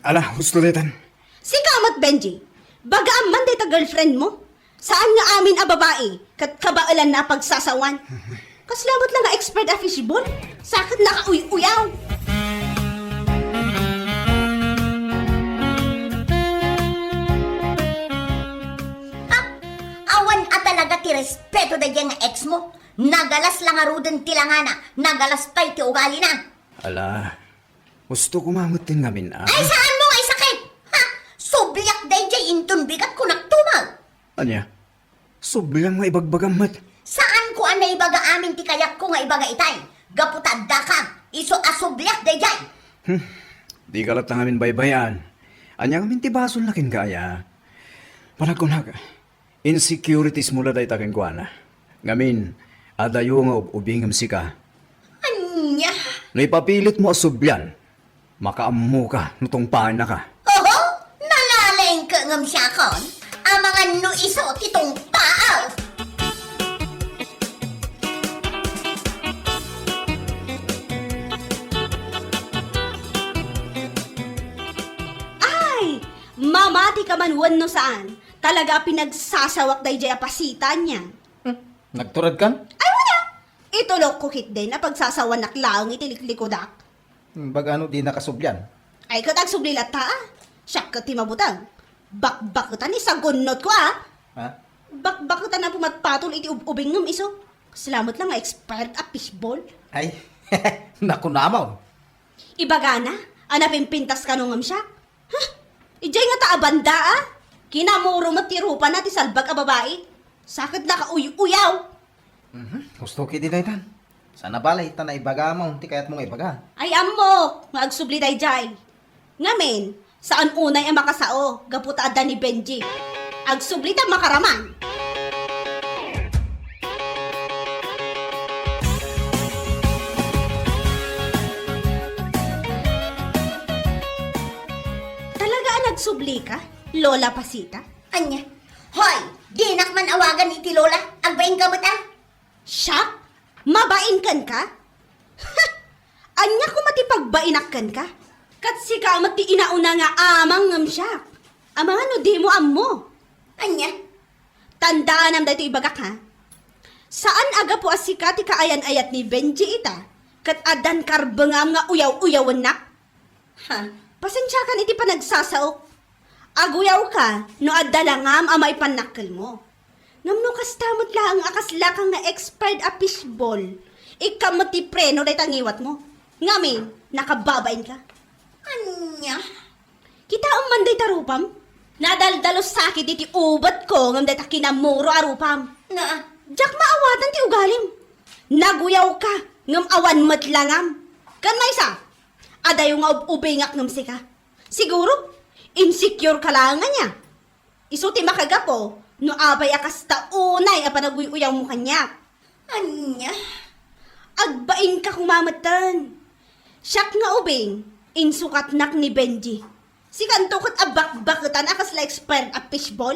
S7: Ala, husto daytan.
S5: Si Kamat Benji, bagaan man day ta girlfriend mo? Saan nga amin a babae, kat kabaalan na pagsasawan? Kaslamat lang nga expert a fishball, sakit nakauy-uyaw.
S2: Awan a talaga ti respeto Nagalas lang arudan tilangana, nagalas pa'y ti ugali na.
S7: Ala, gusto ko mamutin ngamin
S2: Ay, saan mo ay sakit? Ha? Subliak day jay intun bigat ko nagtumag.
S7: Anya, sublang nga ibagbagamat.
S2: Saan ko anay ibaga amin ti kayak ko nga ibaga itay? Gaputadda ka, iso asubliak day jay.
S7: Di kalat na ngamin baybayan. Anya ngamin tibasol na kin kaya. Panagkunag, insecurities mula day takin ko na. Ngamin, adayo nga ubingam sika.
S2: Anya?
S7: No ipapilit mo asubyan, makaammo ka, nutong paana ka.
S2: Oho, nalalayng ka ngam siya kon. Ang mga no iso titong paaw.
S5: Ay, mamati ka man no saan. Talaga pinagsasawak day jay apasitan niya.
S4: Nagturad kan?
S5: Ay, wala! Itulok ko kit din na pagsasawanak lang itiliklikod-ak.
S4: Bagano di nakasubyan?
S5: Ay, katag sublilat ta ah. Siyak ka timabutang. Bakbakutan ni sa gunot ko ah.
S4: Ha?
S5: Bakbakutan na pumatpatol iti ubing ngam iso. Salamat lang nga expert a fishball.
S4: Ay, naku namaw.
S5: Ibaga na, anapin pintas ka nung ngam siya. Ha? Ijay nga ta abanda ah. Kinamuro matirupa na ti salbag a babae. Sakit na ka uyaw.
S4: Gusto ki di daytan. Sana balay ta na ibaga mo, ti kayat mong ibaga.
S5: Ay amok, magsubli day jay. Ngamin, saan unay ang makasao, gaputa ada ni Benji. Agsubli ta makaraman. Talaga nagsubli ka, Lola Pasita?
S2: Anya? Hoy, dinak man awagan ni ti Lola. Agbaing ka ba
S5: Siya? Mabain kan ka? Ha! Anya ko matipagbainak ka? Kat si ka mati inauna nga amang ngam siya. Amang ano di mo ammo?
S2: Anya?
S5: Tandaan am dito ibagak ha? Saan aga po asika ti kaayan-ayat ni Benji ita? Kat adan karbengam nga uyaw-uyawan nak?
S2: Ha?
S5: Pasensya kan iti panagsasaok. Aguyaw ka, no adalangam amay panakkel mo. Ngamno kastamot lang akas lakang na expert a fishball. Ikamot ti preno day tangiwat mo. Ngamin, nakababain ka.
S2: Anya?
S5: Kita ang manday tarupam. Nadaldalos sakit iti ubat ko ngam day takinamuro arupam.
S2: Na?
S5: Jak maawatan ti ugalim. Naguyaw ka, ngam awan matlangam. Kan may isa, adayo nga ubingak ngam sika. Siguro, insecure ka lang nga niya. Isuti makagapo, no abay akas taunay a panaguyaw mo kanya.
S2: Anya?
S5: Agbain ka kumamatan. Siyak nga ubing, insukat nak ni Benji. Si kanto kat abak-bakutan akas la expert a fishball.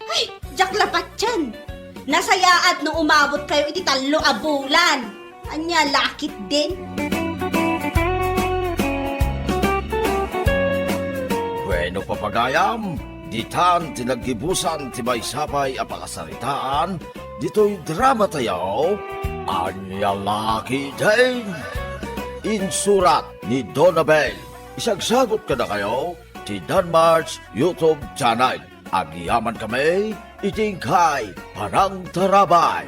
S5: Ay, jak lapat yan. Nasayaat no umabot kayo iti talo a bulan. Anya, lakit din.
S3: Bueno papagayam, ditan tinaggibusan ti maysapay a pakasaritaan, dito'y drama tayo, Anya Laki Din. Insurat ni Donabel. Isagsagot ka na kayo, ti Danmar's YouTube channel. Agyaman kami, itingkay, parang tarabay.